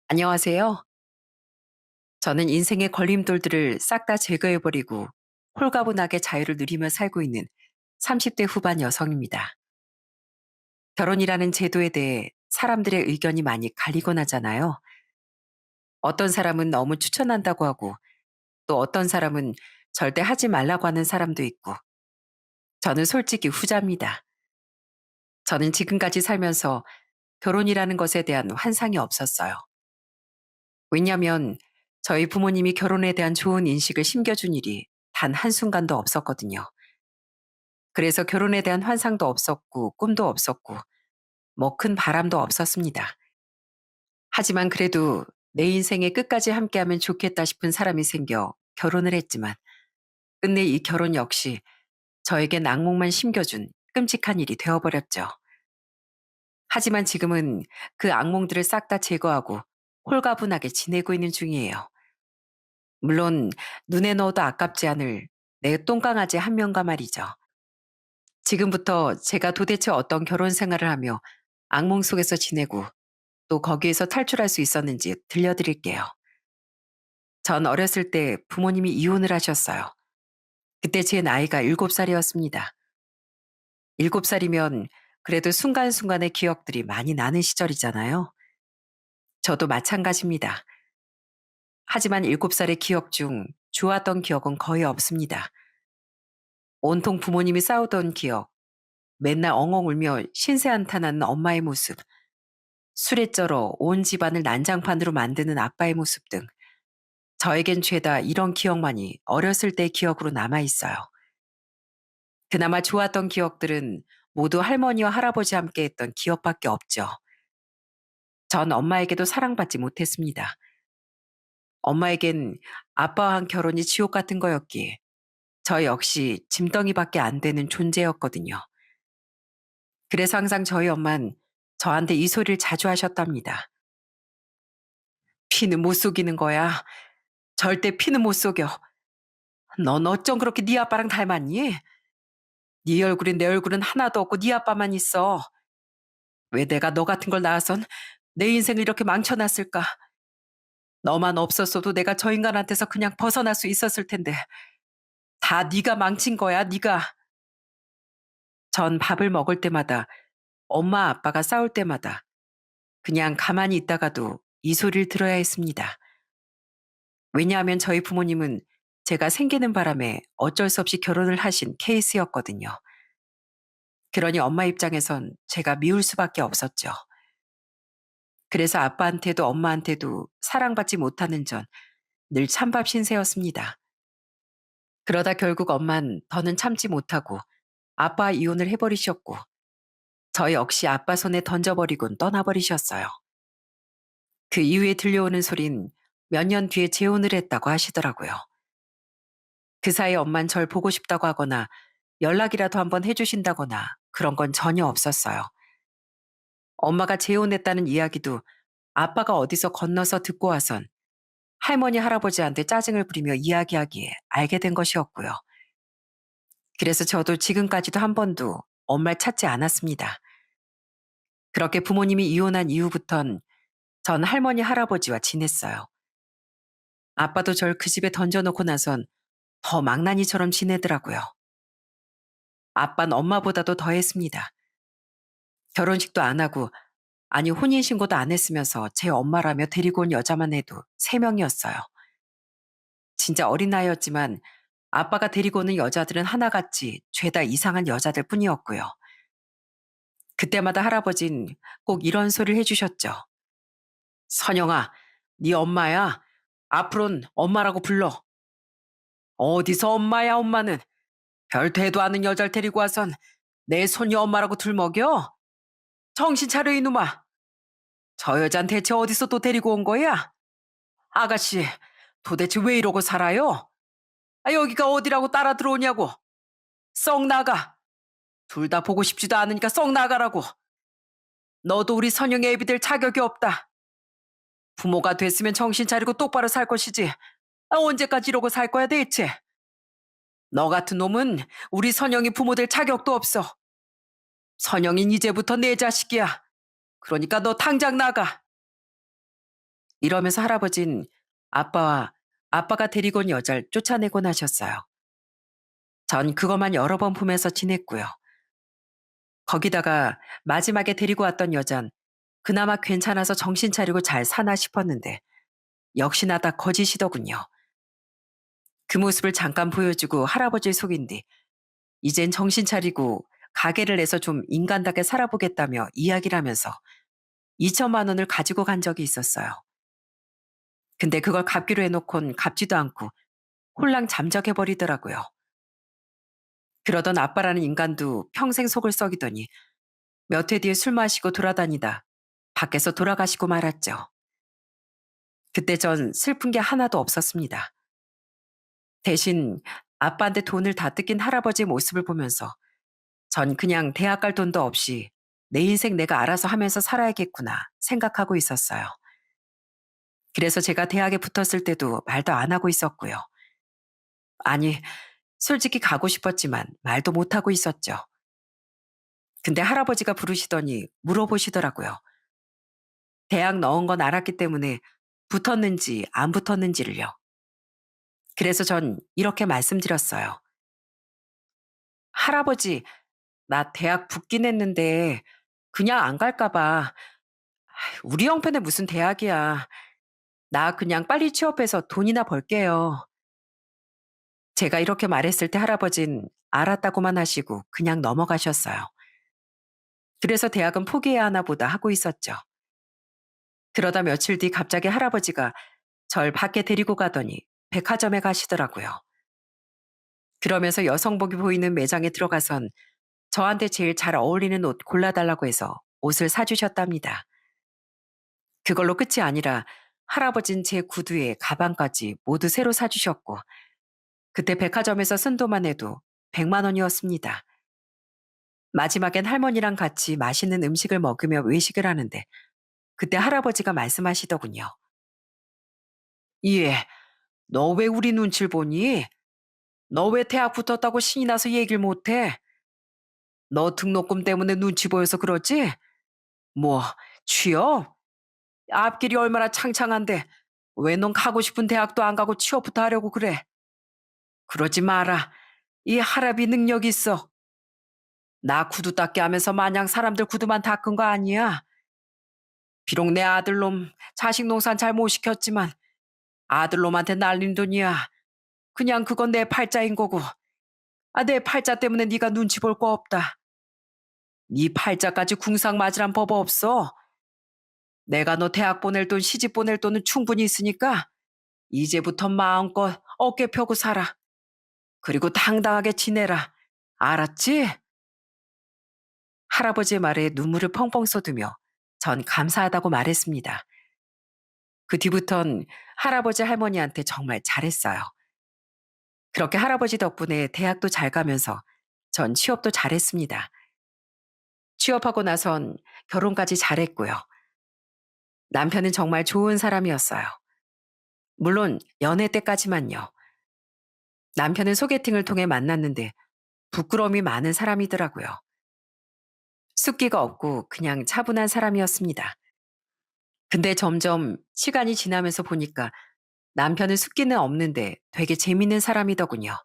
안녕하세요. 저는 인생의 걸림돌들을 싹 다 제거해버리고 홀가분하게 자유를 누리며 살고 있는 30대 후반 여성입니다. 결혼이라는 제도에 대해 사람들의 의견이 많이 갈리곤 하잖아요. 어떤 사람은 너무 추천한다고 하고 또 어떤 사람은 절대 하지 말라고 하는 사람도 있고 저는 솔직히 후자입니다. 저는 지금까지 살면서 결혼이라는 것에 대한 환상이 없었어요. 왜냐하면 저희 부모님이 결혼에 대한 좋은 인식을 심겨준 일이 단 한순간도 없었거든요. 그래서 결혼에 대한 환상도 없었고 꿈도 없었고 뭐 큰 바람도 없었습니다. 하지만 그래도 내 인생의 끝까지 함께하면 좋겠다 싶은 사람이 생겨 결혼을 했지만 끝내 이 결혼 역시 저에겐 악몽만 심겨준 끔찍한 일이 되어버렸죠. 하지만 지금은 그 악몽들을 싹 다 제거하고 홀가분하게 지내고 있는 중이에요. 물론 눈에 넣어도 아깝지 않을 내 똥강아지 한 명과 말이죠. 지금부터 제가 도대체 어떤 결혼 생활을 하며 악몽 속에서 지내고 또 거기에서 탈출할 수 있었는지 들려드릴게요. 전 어렸을 때 부모님이 이혼을 하셨어요. 그때 제 나이가 7살이었습니다. 7살이면 그래도 순간순간의 기억들이 많이 나는 시절이잖아요. 저도 마찬가지입니다. 하지만 7살의 기억 중 좋았던 기억은 거의 없습니다. 온통 부모님이 싸우던 기억, 맨날 엉엉 울며 신세 한탄하는 엄마의 모습, 술에 쩔어 온 집안을 난장판으로 만드는 아빠의 모습 등 저에겐 죄다 이런 기억만이 어렸을 때의 기억으로 남아 있어요. 그나마 좋았던 기억들은 모두 할머니와 할아버지와 함께 했던 기억밖에 없죠. 전 엄마에게도 사랑받지 못했습니다. 엄마에겐 아빠와 한 결혼이 지옥 같은 거였기에 저 역시 짐덩이밖에 안 되는 존재였거든요. 그래서 항상 저희 엄만 저한테 이 소리를 자주 하셨답니다. 피는 못 속이는 거야. 절대 피는 못 속여. 넌 어쩜 그렇게 네 아빠랑 닮았니? 네 얼굴엔 내 얼굴은 하나도 없고 네 아빠만 있어. 왜 내가 너 같은 걸 낳아선 내 인생을 이렇게 망쳐놨을까? 너만 없었어도 내가 저 인간한테서 그냥 벗어날 수 있었을 텐데. 다 네가 망친 거야, 네가. 전 밥을 먹을 때마다 엄마 아빠가 싸울 때마다 그냥 가만히 있다가도 이 소리를 들어야 했습니다. 왜냐하면 저희 부모님은 제가 생기는 바람에 어쩔 수 없이 결혼을 하신 케이스였거든요. 그러니 엄마 입장에선 제가 미울 수밖에 없었죠. 그래서 아빠한테도 엄마한테도 사랑받지 못하는 전 늘 찬밥 신세였습니다. 그러다 결국 엄만 더는 참지 못하고 아빠 이혼을 해버리셨고 저 역시 아빠 손에 던져버리곤 떠나버리셨어요. 그 이후에 들려오는 소린 몇 년 뒤에 재혼을 했다고 하시더라고요. 그 사이 엄만 절 보고 싶다고 하거나 연락이라도 한번 해주신다거나 그런 건 전혀 없었어요. 엄마가 재혼했다는 이야기도 아빠가 어디서 건너서 듣고 와선 할머니 할아버지한테 짜증을 부리며 이야기하기에 알게 된 것이었고요. 그래서 저도 지금까지도 한 번도 엄마를 찾지 않았습니다. 그렇게 부모님이 이혼한 이후부턴 전 할머니 할아버지와 지냈어요. 아빠도 절 그 집에 던져놓고 나선 더 망나니처럼 지내더라고요. 아빠는 엄마보다도 더 했습니다. 결혼식도 안 하고 아니 혼인신고도 안 했으면서 제 엄마라며 데리고 온 여자만 해도 3명이었어요. 진짜 어린 나이였지만 아빠가 데리고 오는 여자들은 하나같이 죄다 이상한 여자들 뿐이었고요. 그때마다 할아버진 꼭 이런 소리를 해주셨죠. 선영아, 네 엄마야. 앞으론 엄마라고 불러. 어디서 엄마야 엄마는. 별 대도 않은 여자를 데리고 와선 내 손이 엄마라고 들먹여? 정신 차려 이놈아. 저 여잔 대체 어디서 또 데리고 온 거야? 아가씨, 도대체 왜 이러고 살아요? 아, 여기가 어디라고 따라 들어오냐고. 썩 나가. 둘 다 보고 싶지도 않으니까 썩 나가라고. 너도 우리 선영의 애비 될 자격이 없다. 부모가 됐으면 정신 차리고 똑바로 살 것이지. 아, 언제까지 이러고 살 거야 대체? 너 같은 놈은 우리 선영이 부모 될 자격도 없어. 선영인 이제부터 내 자식이야. 그러니까 너 당장 나가. 이러면서 할아버진 아빠와 아빠가 데리고 온 여자를 쫓아내곤 하셨어요. 전 그것만 여러 번 보면서 지냈고요. 거기다가 마지막에 데리고 왔던 여잔 그나마 괜찮아서 정신 차리고 잘 사나 싶었는데 역시나 다 거짓이더군요. 그 모습을 잠깐 보여주고 할아버지를 속인 뒤 이젠 정신 차리고 가게를 내서 좀 인간답게 살아보겠다며 이야기를 하면서 2천만 원을 가지고 간 적이 있었어요. 근데 그걸 갚기로 해놓곤 갚지도 않고 홀랑 잠적해버리더라고요. 그러던 아빠라는 인간도 평생 속을 썩이더니 몇 해 뒤에 술 마시고 돌아다니다 밖에서 돌아가시고 말았죠. 그때 전 슬픈 게 하나도 없었습니다. 대신 아빠한테 돈을 다 뜯긴 할아버지의 모습을 보면서 전 그냥 대학 갈 돈도 없이 내 인생 내가 알아서 하면서 살아야겠구나 생각하고 있었어요. 그래서 제가 대학에 붙었을 때도 말도 안 하고 있었고요. 아니, 솔직히 가고 싶었지만 말도 못 하고 있었죠. 근데 할아버지가 부르시더니 물어보시더라고요. 대학 넣은 건 알았기 때문에 붙었는지 안 붙었는지를요. 그래서 전 이렇게 말씀드렸어요. 할아버지, 나 대학 붙긴 했는데 그냥 안 갈까 봐. 우리 형편에 무슨 대학이야. 나 그냥 빨리 취업해서 돈이나 벌게요. 제가 이렇게 말했을 때 할아버진 알았다고만 하시고 그냥 넘어가셨어요. 그래서 대학은 포기해야 하나 보다 하고 있었죠. 그러다 며칠 뒤 갑자기 할아버지가 절 밖에 데리고 가더니 백화점에 가시더라고요. 그러면서 여성복이 보이는 매장에 들어가선 저한테 제일 잘 어울리는 옷 골라달라고 해서 옷을 사주셨답니다. 그걸로 끝이 아니라 할아버진 제 구두에 가방까지 모두 새로 사주셨고 그때 백화점에서 쓴 돈만 해도 100만 원이었습니다. 마지막엔 할머니랑 같이 맛있는 음식을 먹으며 외식을 하는데 그때 할아버지가 말씀하시더군요. 예, 너 왜 우리 눈치를 보니? 너 왜 대학 붙었다고 신이 나서 얘기를 못해? 너 등록금 때문에 눈치 보여서 그러지? 뭐, 취업? 앞길이 얼마나 창창한데 왜 넌 가고 싶은 대학도 안 가고 취업부터 하려고 그래? 그러지 마라. 이 할아비 능력 있어. 나 구두 닦게 하면서 마냥 사람들 구두만 닦은 거 아니야. 비록 내 아들놈 자식 농사는 잘 못 시켰지만 아들놈한테 날린 돈이야. 그냥 그건 내 팔자인 거고. 아, 내 팔자 때문에 네가 눈치 볼 거 없다. 네 팔자까지 궁상 맞으란 법 없어. 내가 너 대학 보낼 돈, 시집 보낼 돈은 충분히 있으니까 이제부터 마음껏 어깨 펴고 살아. 그리고 당당하게 지내라. 알았지? 할아버지의 말에 눈물을 펑펑 쏟으며 전 감사하다고 말했습니다. 그 뒤부턴 할아버지 할머니한테 정말 잘했어요. 그렇게 할아버지 덕분에 대학도 잘 가면서 전 취업도 잘했습니다. 취업하고 나선 결혼까지 잘했고요. 남편은 정말 좋은 사람이었어요. 물론 연애 때까지만요. 남편은 소개팅을 통해 만났는데 부끄러움이 많은 사람이더라고요. 숫기가 없고 그냥 차분한 사람이었습니다. 근데 점점 시간이 지나면서 보니까 남편은 숫기는 없는데 되게 재밌는 사람이더군요.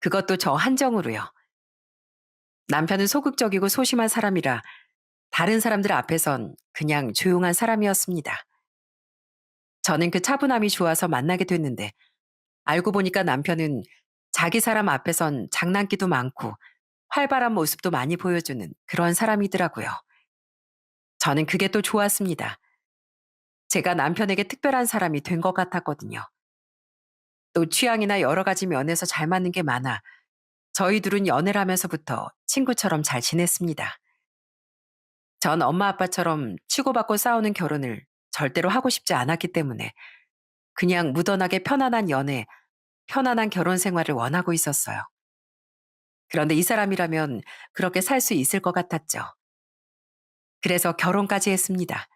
그것도 저 한정으로요. 남편은 소극적이고 소심한 사람이라 다른 사람들 앞에선 그냥 조용한 사람이었습니다. 저는 그 차분함이 좋아서 만나게 됐는데 알고 보니까 남편은 자기 사람 앞에선 장난기도 많고 활발한 모습도 많이 보여주는 그런 사람이더라고요. 저는 그게 또 좋았습니다. 제가 남편에게 특별한 사람이 된 것 같았거든요. 또 취향이나 여러 가지 면에서 잘 맞는 게 많아 저희 둘은 연애를 하면서부터 친구처럼 잘 지냈습니다. 전 엄마 아빠처럼 치고받고 싸우는 결혼을 절대로 하고 싶지 않았기 때문에 그냥 무던하게 편안한 연애, 편안한 결혼 생활을 원하고 있었어요. 그런데 이 사람이라면 그렇게 살 수 있을 것 같았죠. 그래서 결혼까지 했습니다.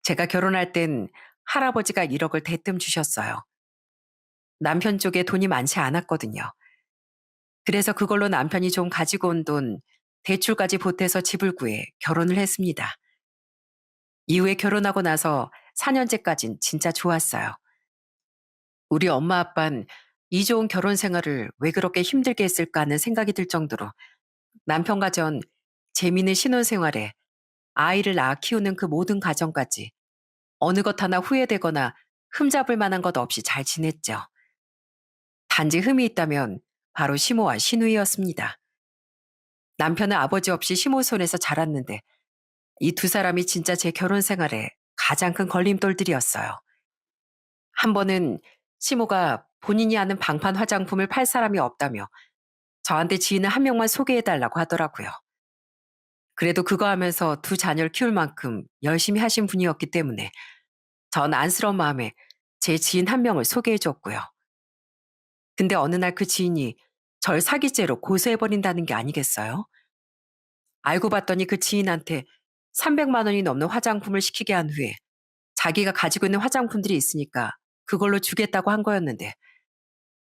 제가 결혼할 땐 할아버지가 1억을 대뜸 주셨어요. 남편 쪽에 돈이 많지 않았거든요. 그래서 그걸로 남편이 좀 가지고 온 돈 대출까지 보태서 집을 구해 결혼을 했습니다. 이후에 결혼하고 나서 4년째까진 진짜 좋았어요. 우리 엄마 아빤 이 좋은 결혼 생활을 왜 그렇게 힘들게 했을까 하는 생각이 들 정도로 남편과 전 재미있는 신혼생활에 아이를 낳아 키우는 그 모든 과정까지 어느 것 하나 후회되거나 흠잡을 만한 것 없이 잘 지냈죠. 단지 흠이 있다면 바로 시모와 시누이였습니다. 남편은 아버지 없이 시모 손에서 자랐는데 이 두 사람이 진짜 제 결혼 생활에 가장 큰 걸림돌들이었어요. 한 번은 시모가 본인이 아는 방판 화장품을 팔 사람이 없다며 저한테 지인을 한 명만 소개해달라고 하더라고요. 그래도 그거 하면서 두 자녀를 키울 만큼 열심히 하신 분이었기 때문에 전 안쓰러운 마음에 제 지인 한 명을 소개해줬고요. 근데 어느 날 그 지인이 절 사기죄로 고소해버린다는 게 아니겠어요? 알고 봤더니 그 지인한테 300만 원이 넘는 화장품을 시키게 한 후에 자기가 가지고 있는 화장품들이 있으니까 그걸로 주겠다고 한 거였는데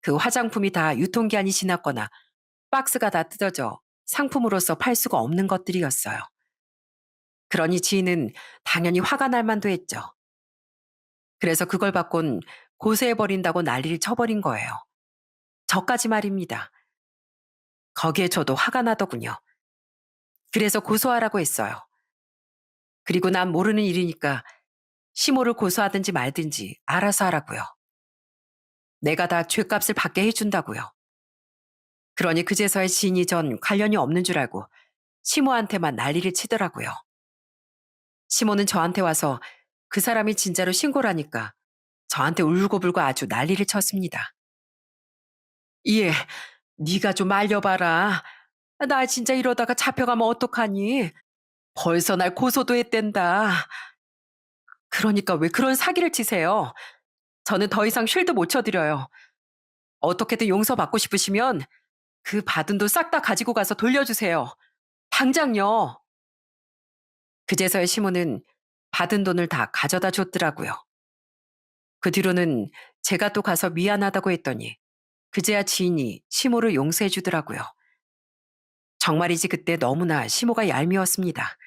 그 화장품이 다 유통기한이 지났거나 박스가 다 뜯어져 상품으로서 팔 수가 없는 것들이었어요. 그러니 지인은 당연히 화가 날 만도 했죠. 그래서 그걸 받곤 고소해버린다고 난리를 쳐버린 거예요. 저까지 말입니다. 거기에 저도 화가 나더군요. 그래서 고소하라고 했어요. 그리고 난 모르는 일이니까 시모를 고소하든지 말든지 알아서 하라고요. 내가 다 죗값을 받게 해준다고요. 그러니 그제서야 지인이 전 관련이 없는 줄 알고 시모한테만 난리를 치더라고요. 시모는 저한테 와서 그 사람이 진짜로 신고라니까 저한테 울고불고 아주 난리를 쳤습니다. 예, 네가 좀 알려봐라. 나 진짜 이러다가 잡혀가면 어떡하니? 벌써 날 고소도 했댄다. 그러니까 왜 그런 사기를 치세요? 저는 더 이상 쉴드 못 쳐드려요. 어떻게든 용서받고 싶으시면 그 받은 돈 싹 다 가지고 가서 돌려주세요. 당장요. 그제서야 시모는 받은 돈을 다 가져다 줬더라고요. 그 뒤로는 제가 또 가서 미안하다고 했더니 그제야 지인이 시모를 용서해 주더라고요. 정말이지 그때 너무나 시모가 얄미웠습니다.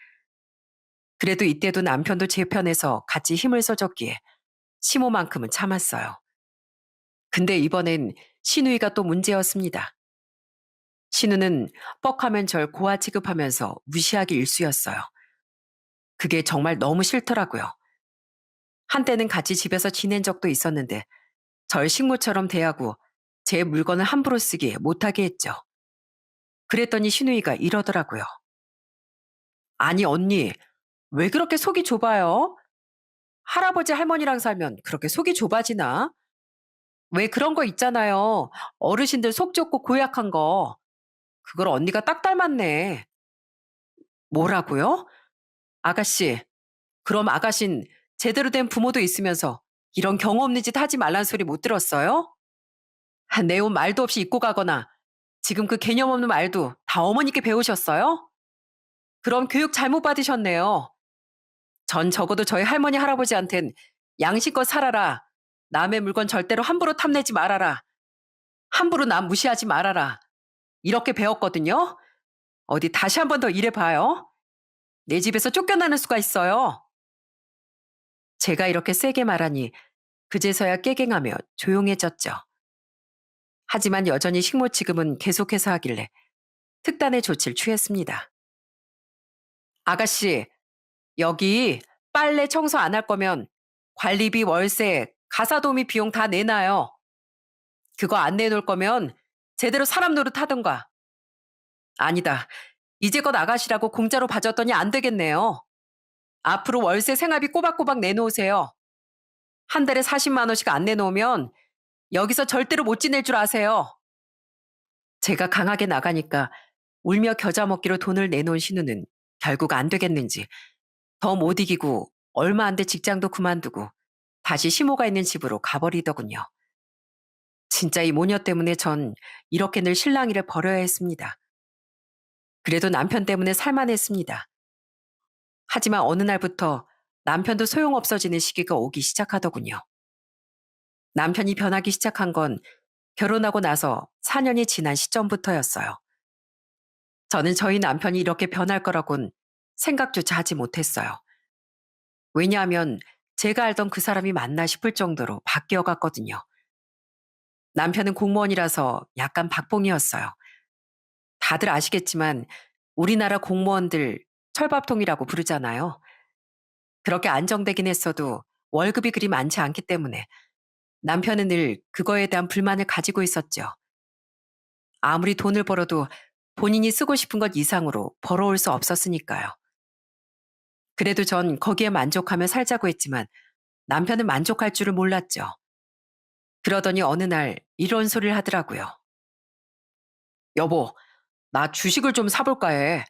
그래도 이때도 남편도 제 편에서 같이 힘을 써줬기에 시모만큼은 참았어요. 근데 이번엔 신우이가 또 문제였습니다. 신우는 뻑하면 절 고아 취급하면서 무시하기 일쑤였어요. 그게 정말 너무 싫더라고요. 한때는 같이 집에서 지낸 적도 있었는데 절 식모처럼 대하고 제 물건을 함부로 쓰게 못하게 했죠. 그랬더니 신우이가 이러더라고요. 아니 언니, 왜 그렇게 속이 좁아요? 할아버지 할머니랑 살면 그렇게 속이 좁아지나? 왜 그런 거 있잖아요. 어르신들 속 좁고 고약한 거. 그걸 언니가 딱 닮았네. 뭐라고요? 아가씨, 그럼 아가신 제대로 된 부모도 있으면서 이런 경우 없는 짓 하지 말란 소리 못 들었어요? 내 옷 말도 없이 입고 가거나 지금 그 개념 없는 말도 다 어머니께 배우셨어요? 그럼 교육 잘못 받으셨네요. 전 적어도 저희 할머니 할아버지한텐 양심껏 살아라. 남의 물건 절대로 함부로 탐내지 말아라. 함부로 남 무시하지 말아라. 이렇게 배웠거든요. 어디 다시 한 번 더 일해봐요. 내 집에서 쫓겨나는 수가 있어요. 제가 이렇게 세게 말하니 그제서야 깨갱하며 조용해졌죠. 하지만 여전히 식모 취급은 계속해서 하길래 특단의 조치를 취했습니다. 아가씨, 여기 빨래 청소 안 할 거면 관리비, 월세, 가사도우미 비용 다 내놔요. 그거 안 내놓을 거면 제대로 사람 노릇 하던가. 아니다. 이제껏 아가씨라고 공짜로 봐줬더니 안 되겠네요. 앞으로 월세 생활비 꼬박꼬박 내놓으세요. 한 달에 40만 원씩 안 내놓으면 여기서 절대로 못 지낼 줄 아세요. 제가 강하게 나가니까 울며 겨자 먹기로 돈을 내놓은 신우는 결국 안 되겠는지 더 못 이기고 얼마 안 돼 직장도 그만두고 다시 시모가 있는 집으로 가버리더군요. 진짜 이 모녀 때문에 전 이렇게 늘 실랑이를 벌여야 했습니다. 그래도 남편 때문에 살만했습니다. 하지만 어느 날부터 남편도 소용없어지는 시기가 오기 시작하더군요. 남편이 변하기 시작한 건 결혼하고 나서 4년이 지난 시점부터였어요. 저는 저희 남편이 이렇게 변할 거라곤 생각조차 하지 못했어요. 왜냐하면 제가 알던 그 사람이 맞나 싶을 정도로 바뀌어 갔거든요. 남편은 공무원이라서 약간 박봉이었어요. 다들 아시겠지만 우리나라 공무원들 철밥통이라고 부르잖아요. 그렇게 안정되긴 했어도 월급이 그리 많지 않기 때문에 남편은 늘 그거에 대한 불만을 가지고 있었죠. 아무리 돈을 벌어도 본인이 쓰고 싶은 것 이상으로 벌어올 수 없었으니까요. 그래도 전 거기에 만족하며 살자고 했지만 남편은 만족할 줄을 몰랐죠. 그러더니 어느 날 이런 소리를 하더라고요. 여보, 나 주식을 좀 사볼까 해.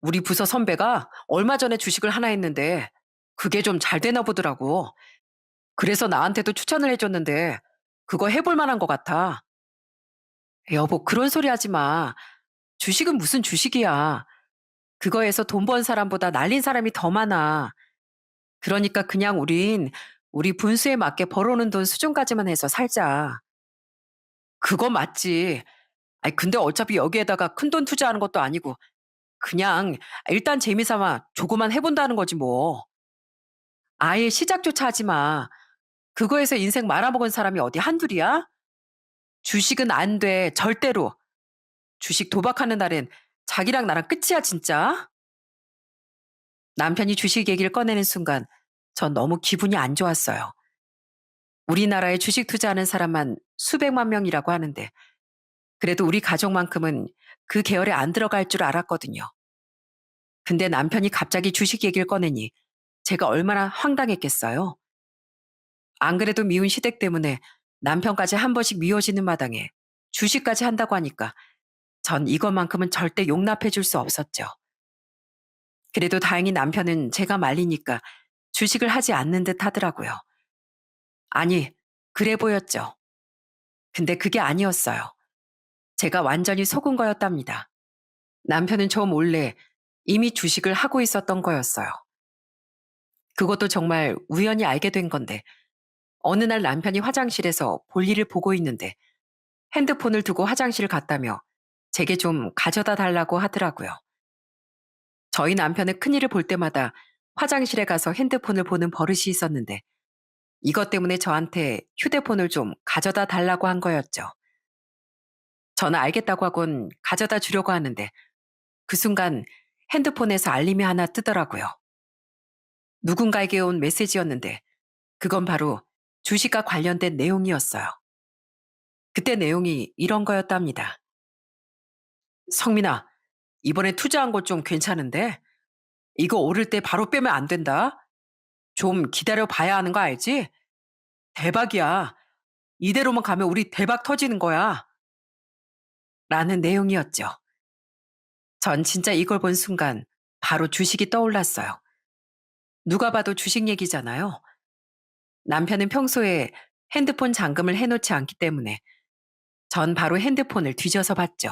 우리 부서 선배가 얼마 전에 주식을 하나 했는데 그게 좀 잘 되나 보더라고. 그래서 나한테도 추천을 해줬는데 그거 해볼 만한 것 같아. 여보, 그런 소리 하지 마. 주식은 무슨 주식이야. 그거에서 돈 번 사람보다 날린 사람이 더 많아. 그러니까 그냥 우리 분수에 맞게 벌어오는 돈 수준까지만 해서 살자. 그거 맞지. 아니, 근데 어차피 여기에다가 큰돈 투자하는 것도 아니고 그냥 일단 재미삼아 조그만 해본다는 거지 뭐. 아예 시작조차 하지 마. 그거에서 인생 말아먹은 사람이 어디 한둘이야? 주식은 안 돼. 절대로. 주식 도박하는 날엔 자기랑 나랑 끝이야, 진짜. 남편이 주식 얘기를 꺼내는 순간 전 너무 기분이 안 좋았어요. 우리나라에 주식 투자하는 사람만 수백만 명이라고 하는데 그래도 우리 가족만큼은 그 계열에 안 들어갈 줄 알았거든요. 근데 남편이 갑자기 주식 얘기를 꺼내니 제가 얼마나 황당했겠어요. 안 그래도 미운 시댁 때문에 남편까지 한 번씩 미워지는 마당에 주식까지 한다고 하니까 전 이것만큼은 절대 용납해 줄 수 없었죠. 그래도 다행히 남편은 제가 말리니까 주식을 하지 않는 듯 하더라고요. 아니, 그래 보였죠. 근데 그게 아니었어요. 제가 완전히 속은 거였답니다. 남편은 저 몰래 이미 주식을 하고 있었던 거였어요. 그것도 정말 우연히 알게 된 건데 어느 날 남편이 화장실에서 볼일을 보고 있는데 핸드폰을 두고 화장실을 갔다며 제게 좀 가져다 달라고 하더라고요. 저희 남편은 큰일을 볼 때마다 화장실에 가서 핸드폰을 보는 버릇이 있었는데 이것 때문에 저한테 휴대폰을 좀 가져다 달라고 한 거였죠. 저는 알겠다고 하곤 가져다 주려고 하는데 그 순간 핸드폰에서 알림이 하나 뜨더라고요. 누군가에게 온 메시지였는데 그건 바로 주식과 관련된 내용이었어요. 그때 내용이 이런 거였답니다. 성민아, 이번에 투자한 것 좀 괜찮은데? 이거 오를 때 바로 빼면 안 된다. 좀 기다려 봐야 하는 거 알지? 대박이야. 이대로만 가면 우리 대박 터지는 거야. 라는 내용이었죠. 전 진짜 이걸 본 순간 바로 주식이 떠올랐어요. 누가 봐도 주식 얘기잖아요. 남편은 평소에 핸드폰 잠금을 해놓지 않기 때문에 전 바로 핸드폰을 뒤져서 봤죠.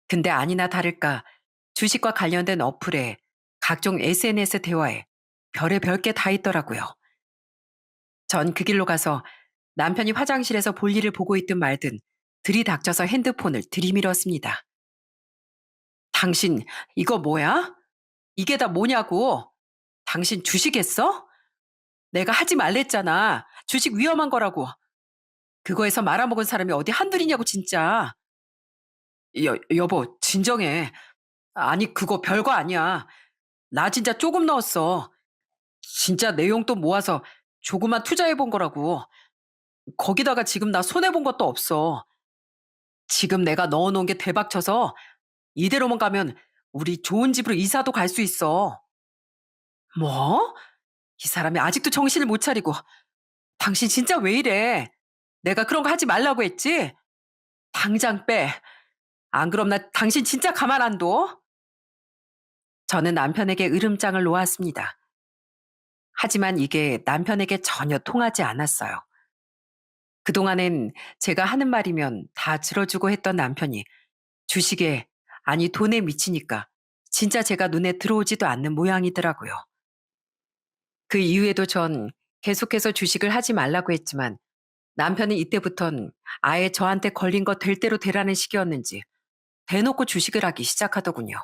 근데 아니나 다를까 주식과 관련된 어플에 각종 SNS 대화에 별의별 게 다 있더라고요. 전 그 길로 가서 남편이 화장실에서 볼일을 보고 있든 말든 들이닥쳐서 핸드폰을 들이밀었습니다. 당신 이거 뭐야? 이게 다 뭐냐고? 당신 주식했어? 내가 하지 말랬잖아. 주식 위험한 거라고. 그거에서 말아먹은 사람이 어디 한둘이냐고 진짜. 여보 진정해. 아니 그거 별거 아니야. 나 진짜 조금 넣었어. 진짜 내용 또 모아서 조그만 투자해 본 거라고. 거기다가 지금 나 손해 본 것도 없어. 지금 내가 넣어 놓은 게 대박 쳐서 이대로만 가면 우리 좋은 집으로 이사도 갈 수 있어. 뭐? 이 사람이 아직도 정신을 못 차리고. 당신 진짜 왜 이래? 내가 그런 거 하지 말라고 했지? 당장 빼. 안 그럼 나 당신 진짜 가만 안 둬. 저는 남편에게 으름장을 놓았습니다. 하지만 이게 남편에게 전혀 통하지 않았어요. 그동안엔 제가 하는 말이면 다 들어주고 했던 남편이 주식에, 아니 돈에 미치니까 진짜 제가 눈에 들어오지도 않는 모양이더라고요. 그 이후에도 전 계속해서 주식을 하지 말라고 했지만 남편은 이때부턴 아예 저한테 걸린 거 될 대로 되라는 식이었는지 대놓고 주식을 하기 시작하더군요.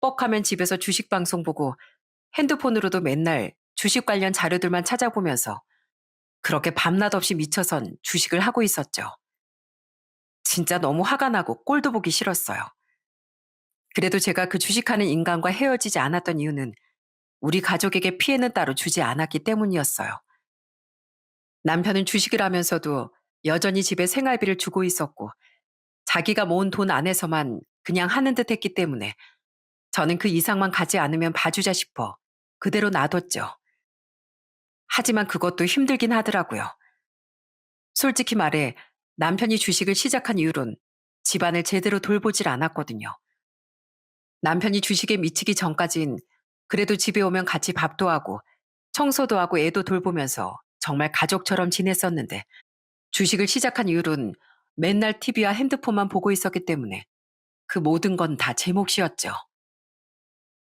뻑하면 집에서 주식 방송 보고 핸드폰으로도 맨날 주식 관련 자료들만 찾아보면서 그렇게 밤낮 없이 미쳐선 주식을 하고 있었죠. 진짜 너무 화가 나고 꼴도 보기 싫었어요. 그래도 제가 그 주식하는 인간과 헤어지지 않았던 이유는 우리 가족에게 피해는 따로 주지 않았기 때문이었어요. 남편은 주식을 하면서도 여전히 집에 생활비를 주고 있었고 자기가 모은 돈 안에서만 그냥 하는 듯 했기 때문에 저는 그 이상만 가지 않으면 봐주자 싶어 그대로 놔뒀죠. 하지만 그것도 힘들긴 하더라고요. 솔직히 말해 남편이 주식을 시작한 이후론 집안을 제대로 돌보질 않았거든요. 남편이 주식에 미치기 전까진 그래도 집에 오면 같이 밥도 하고 청소도 하고 애도 돌보면서 정말 가족처럼 지냈었는데 주식을 시작한 이후론 맨날 TV와 핸드폰만 보고 있었기 때문에 그 모든 건 다 제 몫이었죠.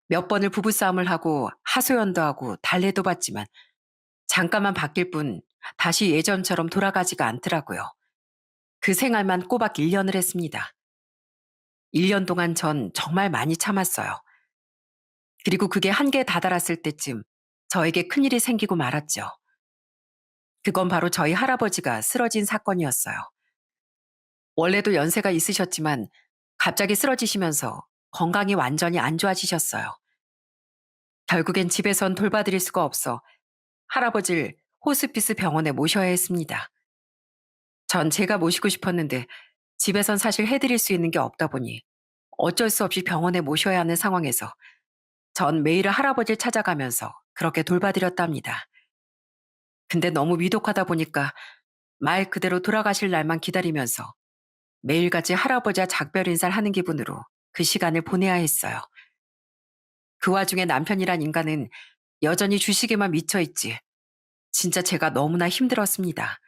몇 번을 부부싸움을 하고 하소연도 하고 달래도 봤지만 잠깐만 바뀔 뿐 다시 예전처럼 돌아가지가 않더라고요. 그 생활만 꼬박 1년을 했습니다. 1년 동안 전 정말 많이 참았어요. 그리고 그게 한계에 다다랐을 때쯤 저에게 큰일이 생기고 말았죠. 그건 바로 저희 할아버지가 쓰러진 사건이었어요. 원래도 연세가 있으셨지만 갑자기 쓰러지시면서 건강이 완전히 안 좋아지셨어요. 결국엔 집에선 돌봐드릴 수가 없어 할아버지를 호스피스 병원에 모셔야 했습니다. 전 제가 모시고 싶었는데 집에선 사실 해드릴 수 있는 게 없다 보니 어쩔 수 없이 병원에 모셔야 하는 상황에서 전 매일 할아버지를 찾아가면서 그렇게 돌봐드렸답니다. 근데 너무 위독하다 보니까 말 그대로 돌아가실 날만 기다리면서 매일같이 할아버지와 작별 인사를 하는 기분으로 그 시간을 보내야 했어요. 그 와중에 남편이란 인간은 여전히 주식에만 미쳐있지. 진짜 제가 너무나 힘들었습니다.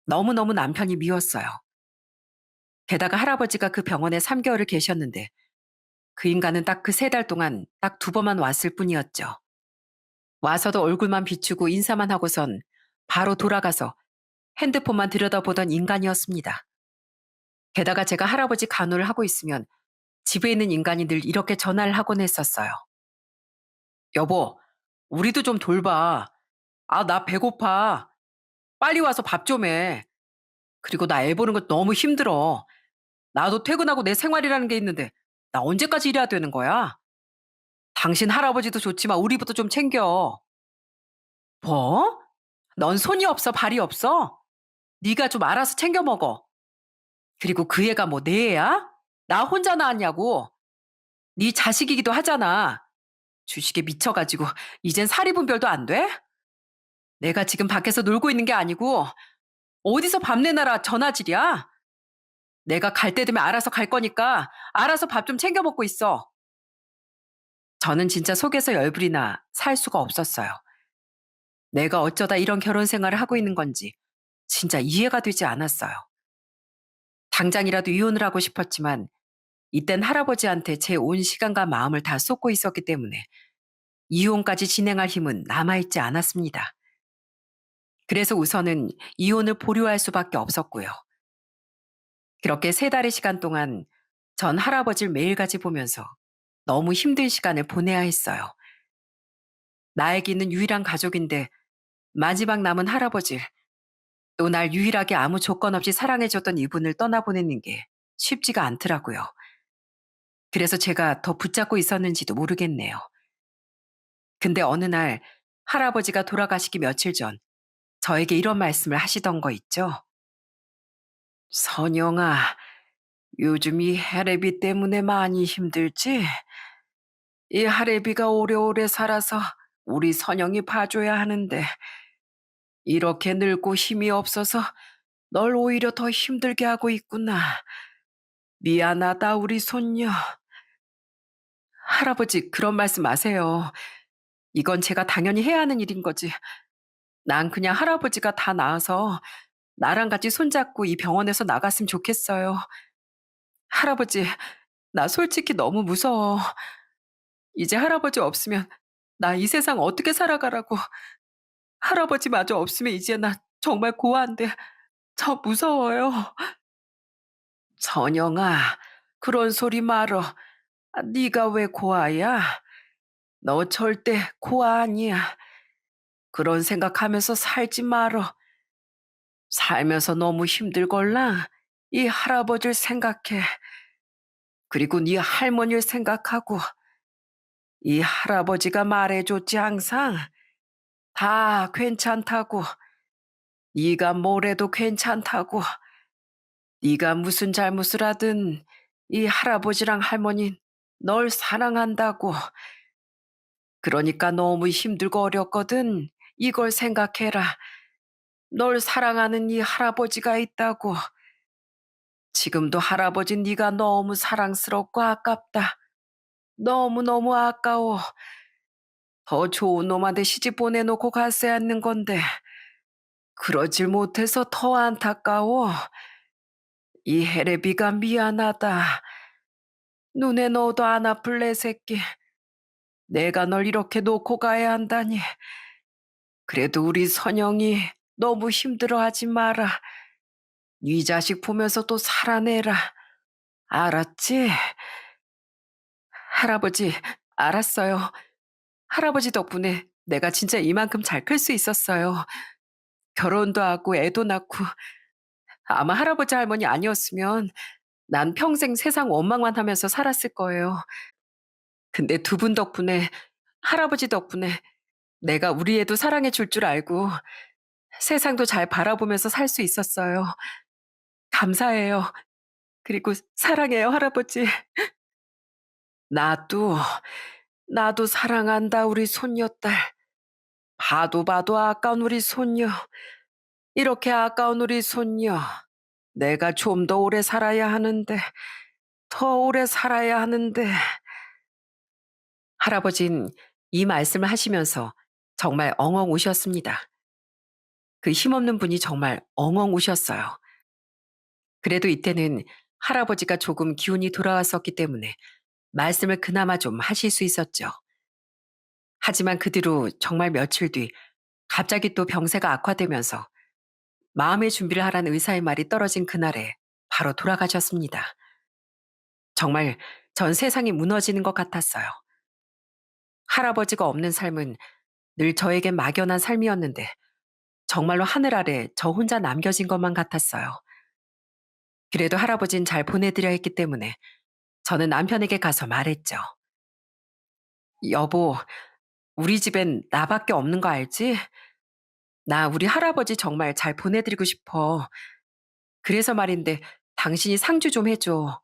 너무너무 남편이 미웠어요. 게다가 할아버지가 그 병원에 3개월을 계셨는데 그 인간은 딱 그 3달 동안 딱 2번만 왔을 뿐이었죠. 와서도 얼굴만 비추고 인사만 하고선 바로 돌아가서 핸드폰만 들여다보던 인간이었습니다. 게다가 제가 할아버지 간호를 하고 있으면 집에 있는 인간이 늘 이렇게 전화를 하곤 했었어요. 여보, 우리도 좀 돌봐. 아, 나 배고파. 빨리 와서 밥 좀 해. 그리고 나 애 보는 거 너무 힘들어. 나도 퇴근하고 내 생활이라는 게 있는데 나 언제까지 일해야 되는 거야? 당신 할아버지도 좋지만 우리부터 좀 챙겨. 뭐? 넌 손이 없어, 발이 없어? 네가 좀 알아서 챙겨 먹어. 그리고 그 애가 뭐 내 애야? 나 혼자 낳았냐고. 네 자식이기도 하잖아. 주식에 미쳐가지고 이젠 사리분별도 안 돼? 내가 지금 밖에서 놀고 있는 게 아니고 어디서 밤 내놔라 전화질이야? 내가 갈 때 되면 알아서 갈 거니까 알아서 밥 좀 챙겨 먹고 있어. 저는 진짜 속에서 열불이 나 살 수가 없었어요. 내가 어쩌다 이런 결혼 생활을 하고 있는 건지 진짜 이해가 되지 않았어요. 당장이라도 이혼을 하고 싶었지만 이땐 할아버지한테 제 온 시간과 마음을 다 쏟고 있었기 때문에 이혼까지 진행할 힘은 남아있지 않았습니다. 그래서 우선은 이혼을 보류할 수밖에 없었고요. 그렇게 3달의 시간 동안 전 할아버지를 매일같이 보면서 너무 힘든 시간을 보내야 했어요. 나에게 있는 유일한 가족인데 마지막 남은 할아버지, 또 날 유일하게 아무 조건 없이 사랑해줬던 이분을 떠나보내는 게 쉽지가 않더라고요. 그래서 제가 더 붙잡고 있었는지도 모르겠네요. 근데 어느 날 할아버지가 돌아가시기 며칠 전 저에게 이런 말씀을 하시던 거 있죠? 선영아, 요즘 이 할애비 때문에 많이 힘들지? 이 할애비가 오래오래 살아서 우리 선영이 봐줘야 하는데 이렇게 늙고 힘이 없어서 널 오히려 더 힘들게 하고 있구나. 미안하다 우리 손녀. 할아버지 그런 말씀 마세요. 이건 제가 당연히 해야 하는 일인 거지. 난 그냥 할아버지가 다 나아서 나랑 같이 손잡고 이 병원에서 나갔으면 좋겠어요. 할아버지, 나 솔직히 너무 무서워. 이제 할아버지 없으면 나 이 세상 어떻게 살아가라고. 할아버지마저 없으면 이제 나 정말 고아인데 저 무서워요. 선영아, 그런 소리 말어. 네가 왜 고아야? 너 절대 고아 아니야. 그런 생각하면서 살지 말어. 살면서 너무 힘들걸라. 이 할아버지를 생각해. 그리고 네 할머니를 생각하고 이 할아버지가 말해줬지 항상 다 괜찮다고. 네가 뭘 해도 괜찮다고. 네가 무슨 잘못을 하든 이 할아버지랑 할머니 널 사랑한다고. 그러니까 너무 힘들고 어렵거든. 이걸 생각해라. 널 사랑하는 이 할아버지가 있다고. 지금도 할아버지 네가 너무 사랑스럽고 아깝다. 너무너무 아까워. 더 좋은 놈한테 시집 보내놓고 갔어야 하는 건데 그러질 못해서 더 안타까워. 이 해레비가 미안하다. 눈에 넣어도 안 아플 내 새끼. 내가 널 이렇게 놓고 가야 한다니. 그래도 우리 선영이 너무 힘들어하지 마라. 네 자식 보면서 또 살아내라. 알았지? 할아버지, 알았어요. 할아버지 덕분에 내가 진짜 이만큼 잘 클 수 있었어요. 결혼도 하고 애도 낳고. 아마 할아버지 할머니 아니었으면 난 평생 세상 원망만 하면서 살았을 거예요. 근데 두 분 덕분에, 할아버지 덕분에 내가 우리 애도 사랑해 줄 줄 알고 세상도 잘 바라보면서 살 수 있었어요. 감사해요. 그리고 사랑해요, 할아버지. 나도, 나도 사랑한다, 우리 손녀딸. 봐도 봐도 아까운 우리 손녀. 이렇게 아까운 우리 손녀. 내가 좀 더 오래 살아야 하는데, 더 오래 살아야 하는데. 할아버진 이 말씀을 하시면서 정말 엉엉 우셨습니다. 그 힘없는 분이 정말 엉엉 우셨어요. 그래도 이때는 할아버지가 조금 기운이 돌아왔었기 때문에 말씀을 그나마 좀 하실 수 있었죠. 하지만 그 뒤로 정말 며칠 뒤 갑자기 또 병세가 악화되면서 마음의 준비를 하라는 의사의 말이 떨어진 그날에 바로 돌아가셨습니다. 정말 전 세상이 무너지는 것 같았어요. 할아버지가 없는 삶은 늘 저에겐 막연한 삶이었는데 정말로 하늘 아래 저 혼자 남겨진 것만 같았어요. 그래도 할아버진 잘 보내드려 했기 때문에 저는 남편에게 가서 말했죠. 여보, 우리 집엔 나밖에 없는 거 알지? 나 우리 할아버지 정말 잘 보내드리고 싶어. 그래서 말인데 당신이 상주 좀 해줘.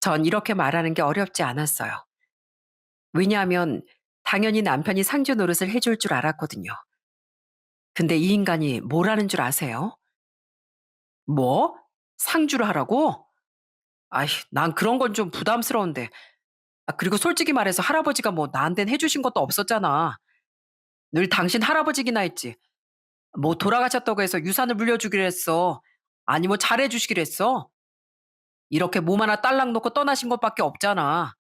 전 이렇게 말하는 게 어렵지 않았어요. 왜냐하면 당연히 남편이 상주 노릇을 해줄 줄 알았거든요. 근데 이 인간이 뭘 하는 줄 아세요? 뭐? 상주를 하라고? 아이, 난 그런 건 좀 부담스러운데. 아, 그리고 솔직히 말해서 할아버지가 뭐 나한텐 해주신 것도 없었잖아. 늘 당신 할아버지기나 했지. 뭐 돌아가셨다고 해서 유산을 물려주기로 했어. 아니 뭐 잘해주시기로 했어. 이렇게 몸 하나 딸랑 놓고 떠나신 것밖에 없잖아.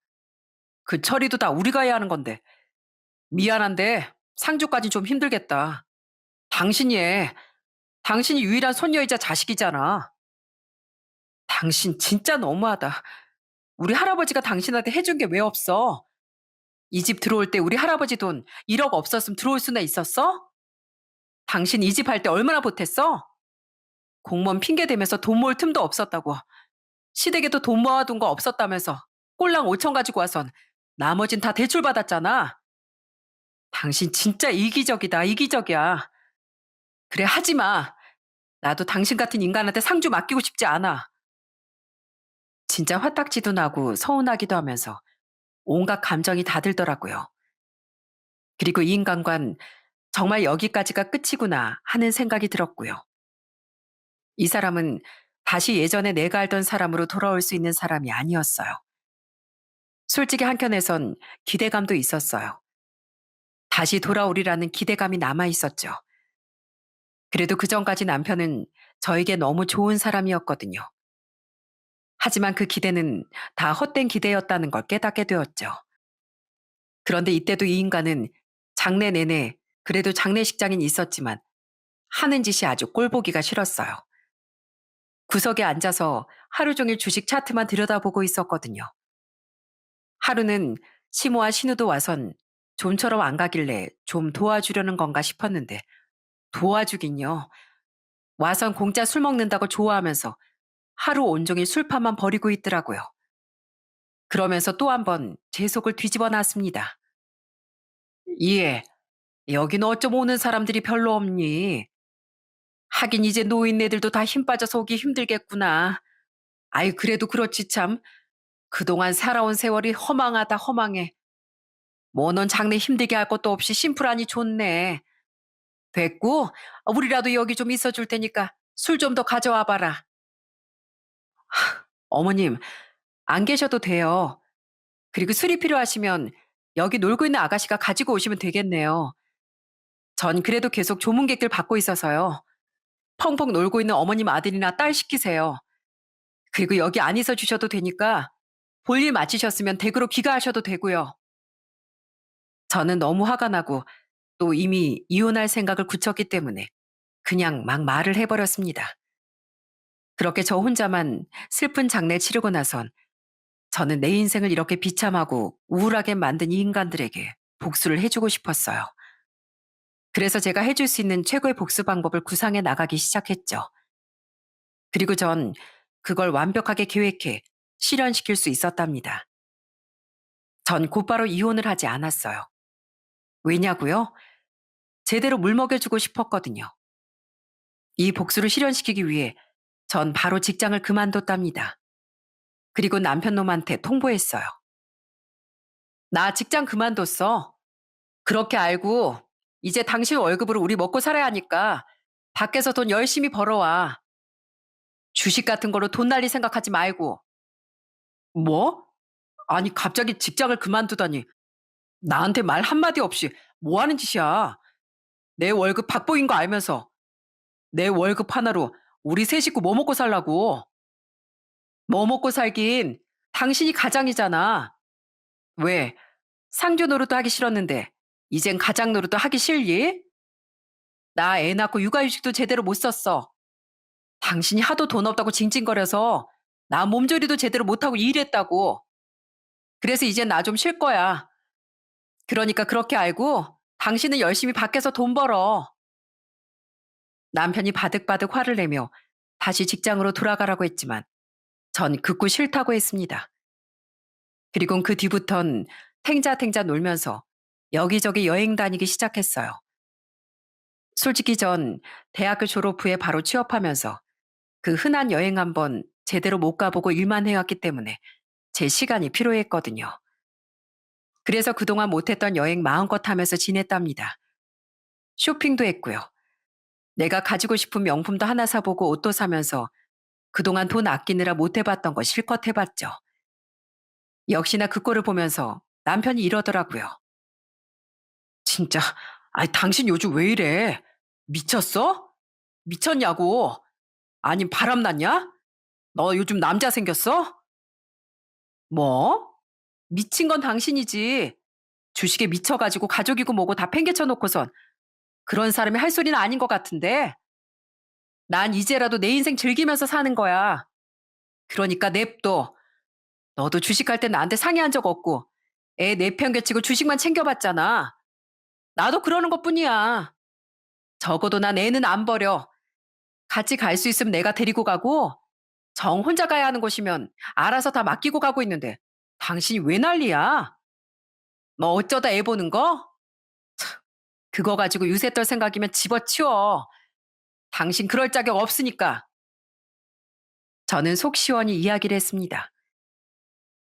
그 처리도 다 우리가 해야 하는 건데. 미안한데 상주까진 좀 힘들겠다. 당신이 해. 당신이 유일한 손녀이자 자식이잖아. 당신 진짜 너무하다. 우리 할아버지가 당신한테 해준 게 왜 없어? 이 집 들어올 때 우리 할아버지 돈 1억 없었으면 들어올 수나 있었어? 당신 이 집 할 때 얼마나 보탰어? 공무원 핑계 대면서 돈 모을 틈도 없었다고. 시댁에도 돈 모아둔 거 없었다면서 꼴랑 5천 가지고 와선 나머진 다 대출 받았잖아. 당신 진짜 이기적이다, 이기적이야. 그래, 하지 마. 나도 당신 같은 인간한테 상주 맡기고 싶지 않아. 진짜 화딱지도 나고 서운하기도 하면서 온갖 감정이 다 들더라고요. 그리고 이 인간관 정말 여기까지가 끝이구나 하는 생각이 들었고요. 이 사람은 다시 예전에 내가 알던 사람으로 돌아올 수 있는 사람이 아니었어요. 솔직히 한켠에선 기대감도 있었어요. 다시 돌아오리라는 기대감이 남아 있었죠. 그래도 그전까지 남편은 저에게 너무 좋은 사람이었거든요. 하지만 그 기대는 다 헛된 기대였다는 걸 깨닫게 되었죠. 그런데 이때도 이 인간은 장래 내내 그래도 장례식장인 있었지만 하는 짓이 아주 꼴보기가 싫었어요. 구석에 앉아서 하루 종일 주식 차트만 들여다보고 있었거든요. 하루는 시모와 신우도 와선 좀처럼 안 가길래 좀 도와주려는 건가 싶었는데 도와주긴요. 와선 공짜 술 먹는다고 좋아하면서 하루 온종일 술판만 버리고 있더라고요. 그러면서 또 한 번 제 속을 뒤집어 놨습니다. 예, 여긴 어쩜 오는 사람들이 별로 없니? 하긴 이제 노인네들도 다 힘 빠져서 오기 힘들겠구나. 아이, 그래도 그렇지 참. 그동안 살아온 세월이 허망하다 허망해. 뭐 넌 장래 힘들게 할 것도 없이 심플하니 좋네. 됐고, 우리라도 여기 좀 있어 줄 테니까 술 좀 더 가져와 봐라. 어머님, 안 계셔도 돼요. 그리고 술이 필요하시면 여기 놀고 있는 아가씨가 가지고 오시면 되겠네요. 전 그래도 계속 조문객들 받고 있어서요. 펑펑 놀고 있는 어머님 아들이나 딸 시키세요. 그리고 여기 안 있어 주셔도 되니까 볼일 마치셨으면 댁으로 귀가하셔도 되고요. 저는 너무 화가 나고 또 이미 이혼할 생각을 굳혔기 때문에 그냥 막 말을 해버렸습니다. 그렇게 저 혼자만 슬픈 장례 치르고 나선 저는 내 인생을 이렇게 비참하고 우울하게 만든 이 인간들에게 복수를 해주고 싶었어요. 그래서 제가 해줄 수 있는 최고의 복수 방법을 구상해 나가기 시작했죠. 그리고 전 그걸 완벽하게 계획해 실현시킬 수 있었답니다. 전 곧바로 이혼을 하지 않았어요. 왜냐고요? 제대로 물먹여주고 싶었거든요. 이 복수를 실현시키기 위해 전 바로 직장을 그만뒀답니다. 그리고 남편 놈한테 통보했어요. 나 직장 그만뒀어. 그렇게 알고 이제 당신 월급으로 우리 먹고 살아야 하니까 밖에서 돈 열심히 벌어와. 주식 같은 거로 돈 날릴 생각하지 말고. 뭐? 아니 갑자기 직장을 그만두다니. 나한테 말 한마디 없이 뭐 하는 짓이야. 내 월급 박복인 거 알면서 내 월급 하나로 우리 세 식구 뭐 먹고 살라고. 뭐 먹고 살긴 당신이 가장이잖아. 왜? 상주 노릇도 하기 싫었는데 이젠 가장 노릇도 하기 싫니? 나 애 낳고 육아휴직도 제대로 못 썼어. 당신이 하도 돈 없다고 징징거려서 나 몸조리도 제대로 못하고 일했다고. 그래서 이젠 나 좀 쉴 거야. 그러니까 그렇게 알고 당신은 열심히 밖에서 돈 벌어. 남편이 바득바득 화를 내며 다시 직장으로 돌아가라고 했지만 전 극구 싫다고 했습니다. 그리고 그 뒤부턴 탱자탱자 놀면서 여기저기 여행 다니기 시작했어요. 솔직히 전 대학교 졸업 후에 바로 취업하면서 그 흔한 여행 한번 제대로 못 가보고 일만 해왔기 때문에 제 시간이 필요했거든요. 그래서 그동안 못했던 여행 마음껏 하면서 지냈답니다. 쇼핑도 했고요. 내가 가지고 싶은 명품도 하나 사보고 옷도 사면서 그동안 돈 아끼느라 못 해봤던 거 실컷 해봤죠. 역시나 그 꼴을 보면서 남편이 이러더라고요. 진짜, 아니, 당신 요즘 왜 이래? 미쳤어? 미쳤냐고? 아님 바람났냐? 너 요즘 남자 생겼어? 뭐? 미친 건 당신이지. 주식에 미쳐가지고 가족이고 뭐고 다 팽개쳐 놓고선 그런 사람이 할 소리는 아닌 것 같은데. 난 이제라도 내 인생 즐기면서 사는 거야. 그러니까 냅둬. 너도 주식할 때 나한테 상의한 적 없고 애 내팽개치고 주식만 챙겨봤잖아. 나도 그러는 것뿐이야. 적어도 난 애는 안 버려. 같이 갈 수 있으면 내가 데리고 가고 정 혼자 가야 하는 곳이면 알아서 다 맡기고 가고 있는데 당신이 왜 난리야? 너 어쩌다 애 보는 거? 그거 가지고 유세 떨 생각이면 집어치워. 당신 그럴 자격 없으니까. 저는 속 시원히 이야기를 했습니다.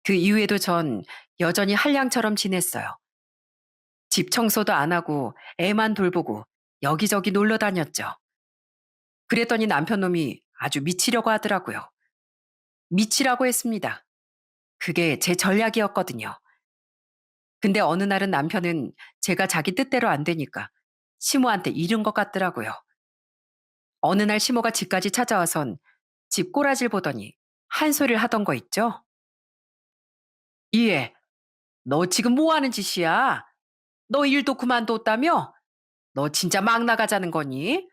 그 이후에도 전 여전히 한량처럼 지냈어요. 집 청소도 안 하고 애만 돌보고 여기저기 놀러 다녔죠. 그랬더니 남편 놈이 아주 미치려고 하더라고요. 미치라고 했습니다. 그게 제 전략이었거든요. 근데 어느 날은 남편은 제가 자기 뜻대로 안 되니까 시모한테 잃은 것 같더라고요. 어느 날 시모가 집까지 찾아와선 집 꼬라질 보더니 한 소리를 하던 거 있죠? 이해. 너 지금 뭐 하는 짓이야? 너 일도 그만뒀다며? 너 진짜 막 나가자는 거니?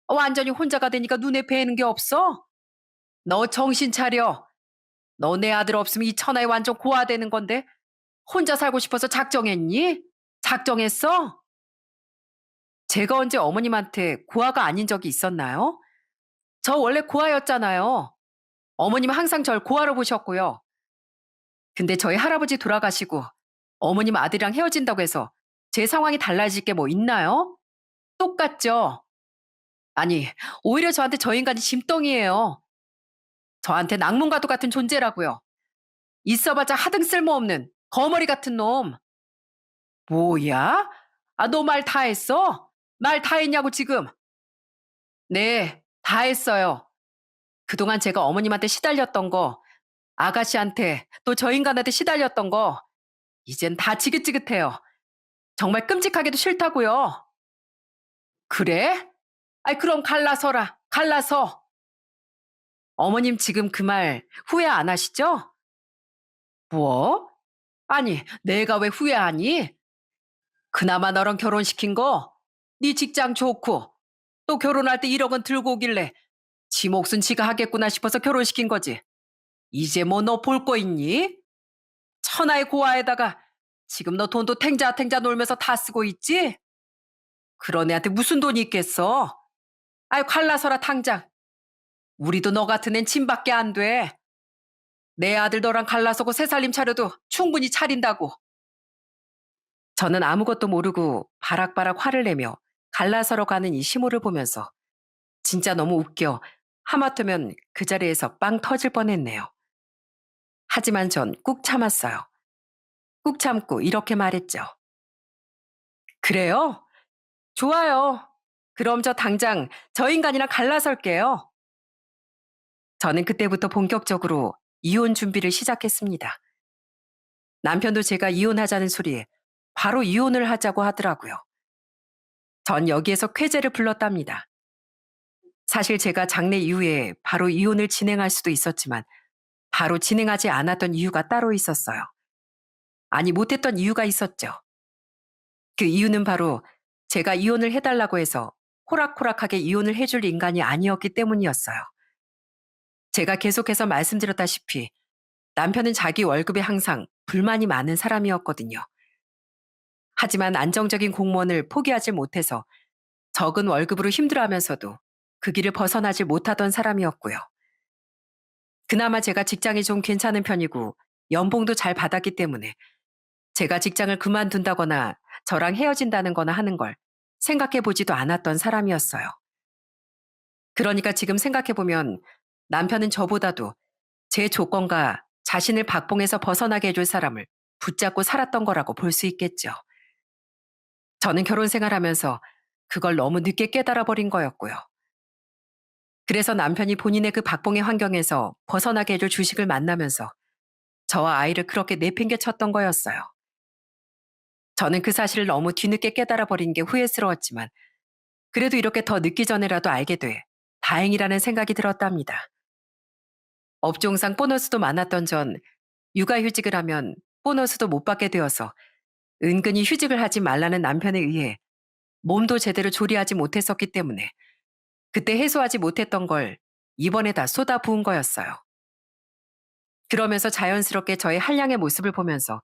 완전히 혼자가 되니까 눈에 뵈는 게 없어? 너 정신 차려. 너 내 아들 없으면 이 천하에 완전 고아되는 건데 혼자 살고 싶어서 작정했니? 작정했어? 제가 언제 어머님한테 고아가 아닌 적이 있었나요? 저 원래 고아였잖아요. 어머님은 항상 절 고아로 보셨고요. 근데 저희 할아버지 돌아가시고 어머님 아들이랑 헤어진다고 해서 제 상황이 달라질 게 뭐 있나요? 똑같죠? 아니, 오히려 저한테 저 인간이 짐덩이에요. 저한테 낙문과도 같은 존재라고요. 있어봤자 하등 쓸모없는 거머리 같은 놈. 뭐야? 아, 너 말 다 했어? 말 다 했냐고 지금. 네, 다 했어요. 그동안 제가 어머님한테 시달렸던 거, 아가씨한테 또 저 인간한테 시달렸던 거, 이젠 다 지긋지긋해요. 정말 끔찍하게도 싫다고요. 그래? 아이, 그럼 갈라서라. 갈라서. 어머님 지금 그 말 후회 안 하시죠? 뭐? 아니, 내가 왜 후회하니? 그나마 너랑 결혼시킨 거, 네 직장 좋고, 또 결혼할 때 1억은 들고 오길래 지 몫은 지가 하겠구나 싶어서 결혼시킨 거지. 이제 뭐 너 볼 거 있니? 천하의 고아에다가 지금 너 돈도 탱자탱자 놀면서 다 쓰고 있지? 그런 애한테 무슨 돈이 있겠어? 아유, 갈라서라 당장. 우리도 너 같은 앤 짐밖에 안 돼. 내 아들 너랑 갈라서고 새 살림 차려도 충분히 차린다고. 저는 아무것도 모르고 바락바락 화를 내며 갈라서러 가는 이 시모를 보면서 진짜 너무 웃겨 하마터면 그 자리에서 빵 터질 뻔했네요. 하지만 전 꾹 참았어요. 꾹 참고 이렇게 말했죠. 그래요? 좋아요. 그럼 저 당장 저 인간이랑 갈라설게요. 저는 그때부터 본격적으로 이혼 준비를 시작했습니다. 남편도 제가 이혼하자는 소리에 바로 이혼을 하자고 하더라고요. 전 여기에서 쾌재를 불렀답니다. 사실 제가 장래 이후에 바로 이혼을 진행할 수도 있었지만 바로 진행하지 않았던 이유가 따로 있었어요. 아니, 못했던 이유가 있었죠. 그 이유는 바로 제가 이혼을 해달라고 해서 호락호락하게 이혼을 해줄 인간이 아니었기 때문이었어요. 제가 계속해서 말씀드렸다시피 남편은 자기 월급에 항상 불만이 많은 사람이었거든요. 하지만 안정적인 공무원을 포기하지 못해서 적은 월급으로 힘들어하면서도 그 길을 벗어나지 못하던 사람이었고요. 그나마 제가 직장이 좀 괜찮은 편이고 연봉도 잘 받았기 때문에 제가 직장을 그만둔다거나 저랑 헤어진다는 거나 하는 걸 생각해 보지도 않았던 사람이었어요. 그러니까 지금 생각해 보면 남편은 저보다도 제 조건과 자신을 박봉에서 벗어나게 해줄 사람을 붙잡고 살았던 거라고 볼 수 있겠죠. 저는 결혼 생활하면서 그걸 너무 늦게 깨달아 버린 거였고요. 그래서 남편이 본인의 그 박봉의 환경에서 벗어나게 해줄 주식을 만나면서 저와 아이를 그렇게 내팽개쳤던 거였어요. 저는 그 사실을 너무 뒤늦게 깨달아 버린 게 후회스러웠지만 그래도 이렇게 더 늦기 전에라도 알게 돼 다행이라는 생각이 들었답니다. 업종상 보너스도 많았던 전 육아휴직을 하면 보너스도 못 받게 되어서 은근히 휴직을 하지 말라는 남편에 의해 몸도 제대로 조리하지 못했었기 때문에 그때 해소하지 못했던 걸 이번에 다 쏟아부은 거였어요. 그러면서 자연스럽게 저의 한량의 모습을 보면서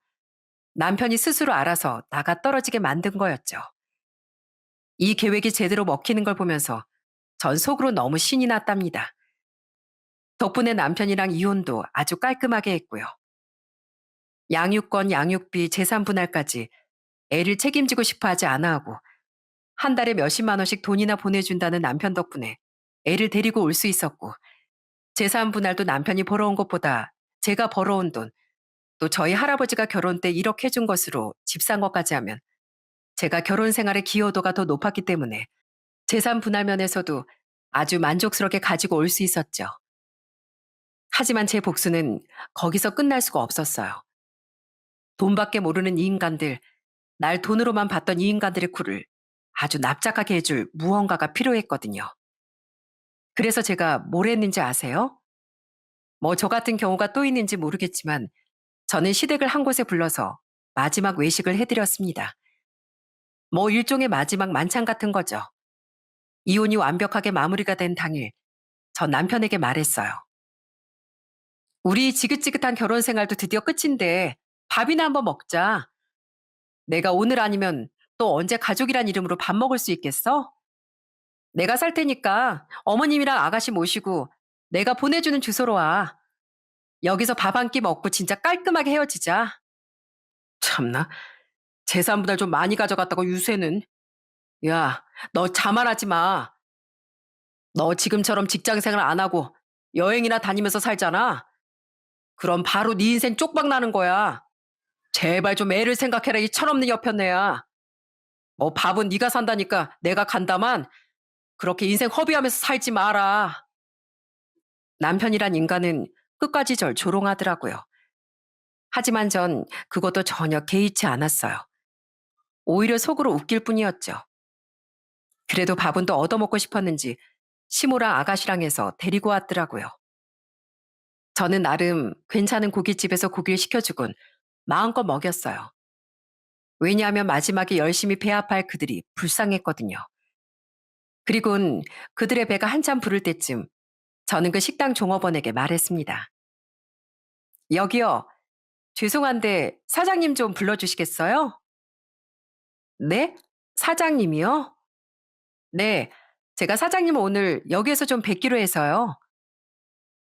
남편이 스스로 알아서 나가 떨어지게 만든 거였죠. 이 계획이 제대로 먹히는 걸 보면서 전 속으로 너무 신이 났답니다. 덕분에 남편이랑 이혼도 아주 깔끔하게 했고요. 양육권, 양육비, 재산 분할까지 애를 책임지고 싶어 하지 않아 하고 한 달에 몇십만 원씩 돈이나 보내준다는 남편 덕분에 애를 데리고 올 수 있었고 재산 분할도 남편이 벌어온 것보다 제가 벌어온 돈, 또 저희 할아버지가 결혼 때 1억 해준 것으로 집 산 것까지 하면 제가 결혼 생활의 기여도가 더 높았기 때문에 재산 분할 면에서도 아주 만족스럽게 가지고 올 수 있었죠. 하지만 제 복수는 거기서 끝날 수가 없었어요. 돈밖에 모르는 이 인간들, 날 돈으로만 봤던 이 인간들의 쿨을 아주 납작하게 해줄 무언가가 필요했거든요. 그래서 제가 뭘 했는지 아세요? 뭐 저 같은 경우가 또 있는지 모르겠지만 저는 시댁을 한 곳에 불러서 마지막 외식을 해드렸습니다. 뭐 일종의 마지막 만찬 같은 거죠. 이혼이 완벽하게 마무리가 된 당일, 전 남편에게 말했어요. 우리 지긋지긋한 결혼 생활도 드디어 끝인데 밥이나 한번 먹자. 내가 오늘 아니면 또 언제 가족이란 이름으로 밥 먹을 수 있겠어? 내가 살 테니까 어머님이랑 아가씨 모시고 내가 보내주는 주소로 와. 여기서 밥 한 끼 먹고 진짜 깔끔하게 헤어지자. 참나. 재산보다 좀 많이 가져갔다고 유세는. 야, 너 자만하지 마. 너 지금처럼 직장 생활 안 하고 여행이나 다니면서 살잖아. 그럼 바로 네 인생 쪽박 나는 거야. 제발 좀 애를 생각해라, 이 철없는 여편네야. 뭐 밥은 네가 산다니까 내가 간다만 그렇게 인생 허비하면서 살지 마라. 남편이란 인간은 끝까지 절 조롱하더라고요. 하지만 전 그것도 전혀 개의치 않았어요. 오히려 속으로 웃길 뿐이었죠. 그래도 밥은 또 얻어먹고 싶었는지 시모랑 아가씨랑 해서 데리고 왔더라고요. 저는 나름 괜찮은 고깃집에서 고기를 시켜주곤 마음껏 먹였어요. 왜냐하면 마지막에 열심히 배합할 그들이 불쌍했거든요. 그리곤 그들의 배가 한참 부를 때쯤 저는 그 식당 종업원에게 말했습니다. 여기요. 죄송한데 사장님 좀 불러주시겠어요? 네? 사장님이요? 네. 제가 사장님을 오늘 여기에서 좀 뵙기로 해서요.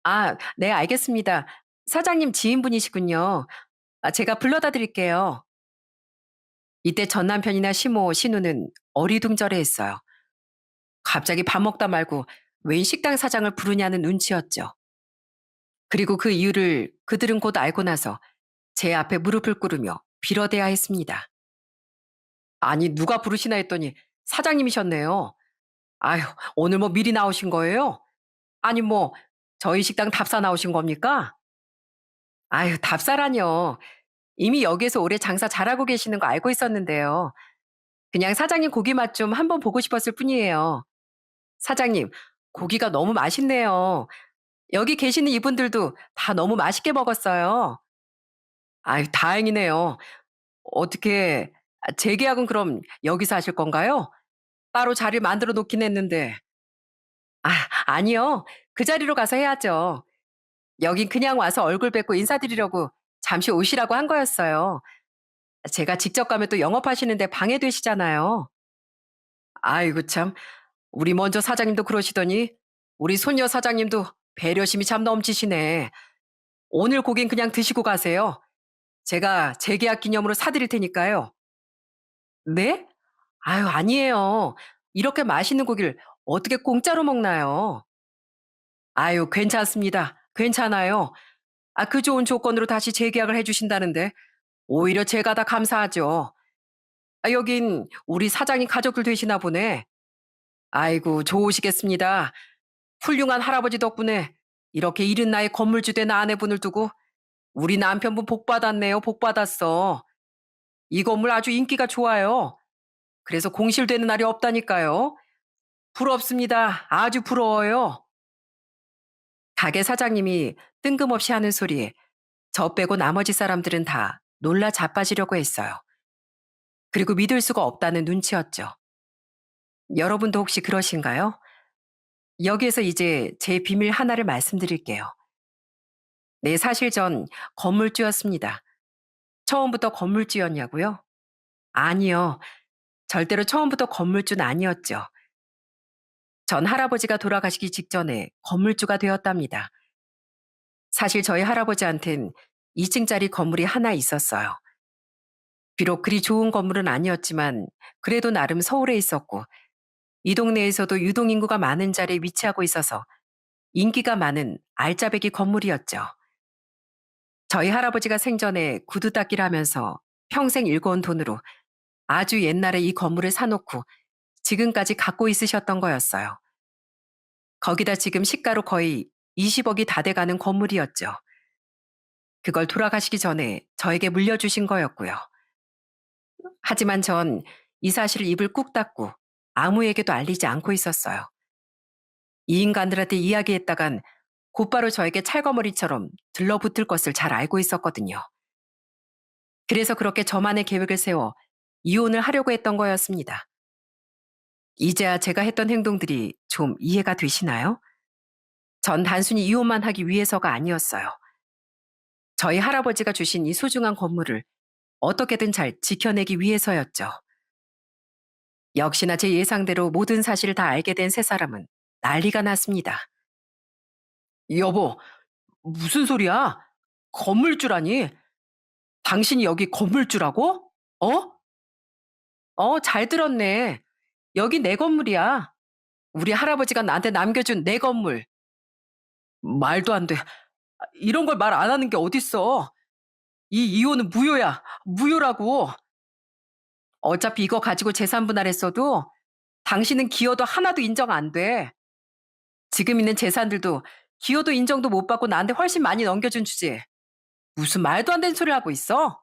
아, 네, 알겠습니다. 사장님 지인분이시군요. 아, 제가 불러다 드릴게요. 이때 전 남편이나 시모, 신우는 어리둥절해 했어요. 갑자기 밥 먹다 말고 웬 식당 사장을 부르냐는 눈치였죠. 그리고 그 이유를 그들은 곧 알고 나서 제 앞에 무릎을 꿇으며 빌어대야 했습니다. 아니, 누가 부르시나 했더니 사장님이셨네요. 아휴, 오늘 뭐 미리 나오신 거예요? 아니, 뭐, 저희 식당 답사 나오신 겁니까? 아휴, 답사라뇨. 이미 여기에서 오래 장사 잘하고 계시는 거 알고 있었는데요. 그냥 사장님 고기 맛 좀 한번 보고 싶었을 뿐이에요. 사장님, 고기가 너무 맛있네요. 여기 계시는 이분들도 다 너무 맛있게 먹었어요. 아유, 다행이네요. 어떻게, 재계약은 그럼 여기서 하실 건가요? 따로 자리 만들어 놓긴 했는데. 아, 아니요. 그 자리로 가서 해야죠. 여긴 그냥 와서 얼굴 뵙고 인사드리려고 잠시 오시라고 한 거였어요. 제가 직접 가면 또 영업하시는데 방해되시잖아요. 아이고 참. 우리 먼저 사장님도 그러시더니 우리 손녀 사장님도 배려심이 참 넘치시네. 오늘 고긴 그냥 드시고 가세요. 제가 재계약 기념으로 사드릴 테니까요. 네? 아유, 아니에요. 이렇게 맛있는 고기를 어떻게 공짜로 먹나요? 아유, 괜찮습니다. 괜찮아요. 아, 그 좋은 조건으로 다시 재계약을 해주신다는데 오히려 제가 다 감사하죠. 아, 여긴 우리 사장님 가족들 되시나 보네. 아이고, 좋으시겠습니다. 훌륭한 할아버지 덕분에 이렇게 이른 나이 건물주 된 아내분을 두고 우리 남편분 복 받았네요. 복 받았어. 이 건물 아주 인기가 좋아요. 그래서 공실되는 날이 없다니까요. 부럽습니다. 아주 부러워요. 가게 사장님이 뜬금없이 하는 소리에 저 빼고 나머지 사람들은 다 놀라 자빠지려고 했어요. 그리고 믿을 수가 없다는 눈치였죠. 여러분도 혹시 그러신가요? 여기에서 이제 제 비밀 하나를 말씀드릴게요. 네, 사실 전 건물주였습니다. 처음부터 건물주였냐고요? 아니요. 절대로 처음부터 건물주는 아니었죠. 전 할아버지가 돌아가시기 직전에 건물주가 되었답니다. 사실 저희 할아버지한텐 2층짜리 건물이 하나 있었어요. 비록 그리 좋은 건물은 아니었지만 그래도 나름 서울에 있었고 이 동네에서도 유동인구가 많은 자리에 위치하고 있어서 인기가 많은 알짜배기 건물이었죠. 저희 할아버지가 생전에 구두 닦기를 하면서 평생 일궈온 돈으로 아주 옛날에 이 건물을 사놓고 지금까지 갖고 있으셨던 거였어요. 거기다 지금 시가로 거의 20억이 다 돼가는 건물이었죠. 그걸 돌아가시기 전에 저에게 물려주신 거였고요. 하지만 전 이 사실을 입을 꾹 닫고 아무에게도 알리지 않고 있었어요. 이 인간들한테 이야기했다간 곧바로 저에게 찰거머리처럼 들러붙을 것을 잘 알고 있었거든요. 그래서 그렇게 저만의 계획을 세워 이혼을 하려고 했던 거였습니다. 이제야 제가 했던 행동들이 좀 이해가 되시나요? 전 단순히 이혼만 하기 위해서가 아니었어요. 저희 할아버지가 주신 이 소중한 건물을 어떻게든 잘 지켜내기 위해서였죠. 역시나 제 예상대로 모든 사실을 다 알게 된 세 사람은 난리가 났습니다. 여보, 무슨 소리야? 건물주라니? 당신이 여기 건물주라고? 어? 잘 들었네. 여기 내 건물이야. 우리 할아버지가 나한테 남겨준 내 건물. 말도 안 돼. 이런 걸 말 안 하는 게 어딨어. 이 이혼은 무효야. 무효라고. 어차피 이거 가지고 재산 분할했어도 당신은 기여도 하나도 인정 안 돼. 지금 있는 재산들도 기여도 인정도 못 받고 나한테 훨씬 많이 넘겨준 주제. 무슨 말도 안 되는 소리를 하고 있어?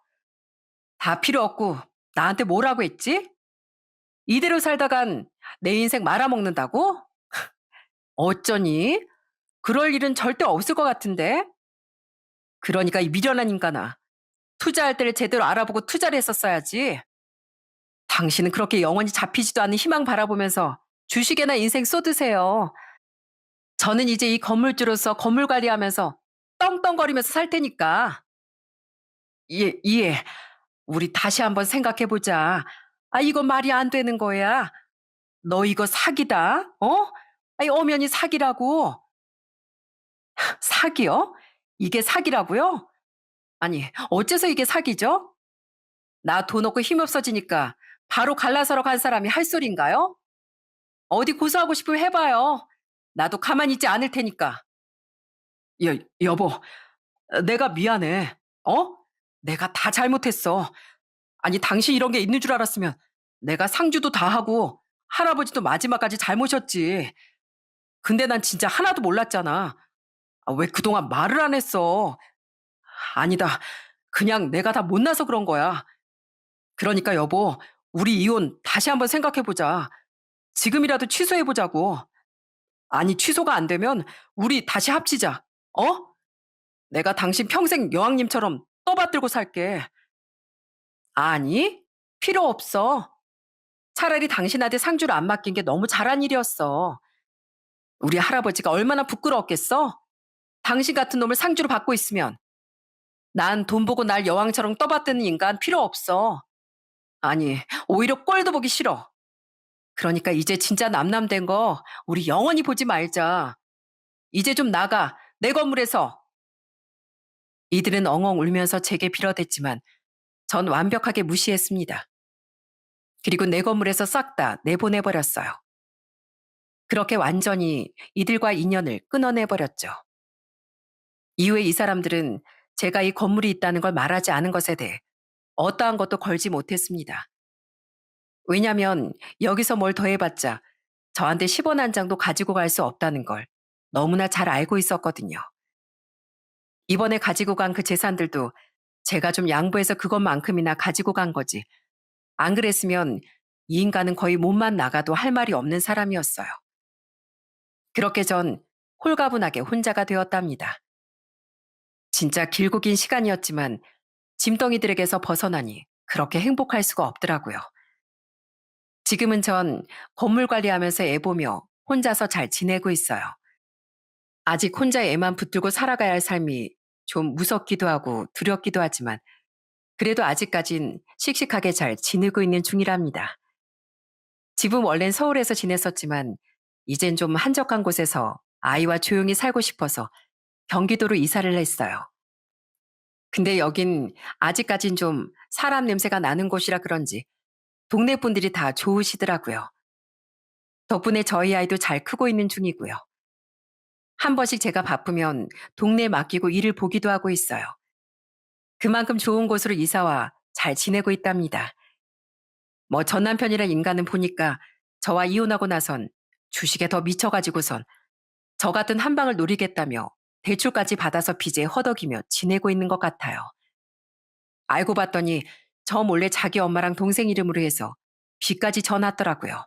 다 필요 없고 나한테 뭐라고 했지? 이대로 살다간 내 인생 말아먹는다고? 어쩌니? 그럴 일은 절대 없을 것 같은데? 그러니까 이 미련한 인간아. 투자할 때를 제대로 알아보고 투자를 했었어야지. 당신은 그렇게 영원히 잡히지도 않는 희망 바라보면서 주식에나 인생 쏟으세요. 저는 이제 이 건물주로서 건물 관리하면서 떵떵거리면서 살 테니까. 예. 우리 다시 한번 생각해 보자. 이거 말이 안 되는 거야. 너 이거 사기다. 어? 엄연히 사기라고. 사기요? 이게 사기라고요? 아니, 어째서 이게 사기죠? 나 돈 없고 힘 없어지니까 바로 갈라서러 간 사람이 할 소린가요? 어디 고소하고 싶으면 해봐요. 나도 가만히 있지 않을 테니까. 여보, 내가 미안해. 어? 내가 다 잘못했어. 아니, 당신 이런 게 있는 줄 알았으면 내가 상주도 다 하고 할아버지도 마지막까지 잘 모셨지. 근데 난 진짜 하나도 몰랐잖아. 왜 그동안 말을 안 했어? 아니다. 그냥 내가 다 못나서 그런 거야. 그러니까 여보, 우리 이혼 다시 한번 생각해보자. 지금이라도 취소해보자고. 아니, 취소가 안 되면 우리 다시 합치자. 어? 내가 당신 평생 여왕님처럼 떠받들고 살게. 아니, 필요 없어. 차라리 당신한테 상주를 안 맡긴 게 너무 잘한 일이었어. 우리 할아버지가 얼마나 부끄러웠겠어? 당신 같은 놈을 상주로 받고 있으면. 난 돈 보고 날 여왕처럼 떠받드는 인간 필요 없어. 아니, 오히려 꼴도 보기 싫어. 그러니까 이제 진짜 남남된 거 우리 영원히 보지 말자. 이제 좀 나가. 내 건물에서. 이들은 엉엉 울면서 제게 빌어댔지만 전 완벽하게 무시했습니다. 그리고 내 건물에서 싹 다 내보내버렸어요. 그렇게 완전히 이들과 인연을 끊어내버렸죠. 이후에 이 사람들은 제가 이 건물이 있다는 걸 말하지 않은 것에 대해 어떠한 것도 걸지 못했습니다. 왜냐면 여기서 뭘 더해봤자 저한테 10원 한 장도 가지고 갈 수 없다는 걸 너무나 잘 알고 있었거든요. 이번에 가지고 간 그 재산들도 제가 좀 양보해서 그것만큼이나 가지고 간 거지. 안 그랬으면 이 인간은 거의 몸만 나가도 할 말이 없는 사람이었어요. 그렇게 전 홀가분하게 혼자가 되었답니다. 진짜 길고 긴 시간이었지만 짐덩이들에게서 벗어나니 그렇게 행복할 수가 없더라고요. 지금은 전 건물 관리하면서 애 보며 혼자서 잘 지내고 있어요. 아직 혼자 애만 붙들고 살아가야 할 삶이 좀 무섭기도 하고 두렵기도 하지만 그래도 아직까진 씩씩하게 잘 지내고 있는 중이랍니다. 집은 원래는 서울에서 지냈었지만 이젠 좀 한적한 곳에서 아이와 조용히 살고 싶어서 경기도로 이사를 했어요. 근데 여긴 아직까진 좀 사람 냄새가 나는 곳이라 그런지 동네 분들이 다 좋으시더라고요. 덕분에 저희 아이도 잘 크고 있는 중이고요. 한 번씩 제가 바쁘면 동네에 맡기고 일을 보기도 하고 있어요. 그만큼 좋은 곳으로 이사와 잘 지내고 있답니다. 뭐 전 남편이란 인간은 보니까 저와 이혼하고 나선 주식에 더 미쳐가지고선 저 같은 한 방을 노리겠다며 대출까지 받아서 빚에 허덕이며 지내고 있는 것 같아요. 알고 봤더니 저 몰래 자기 엄마랑 동생 이름으로 해서 빚까지 져놨더라고요.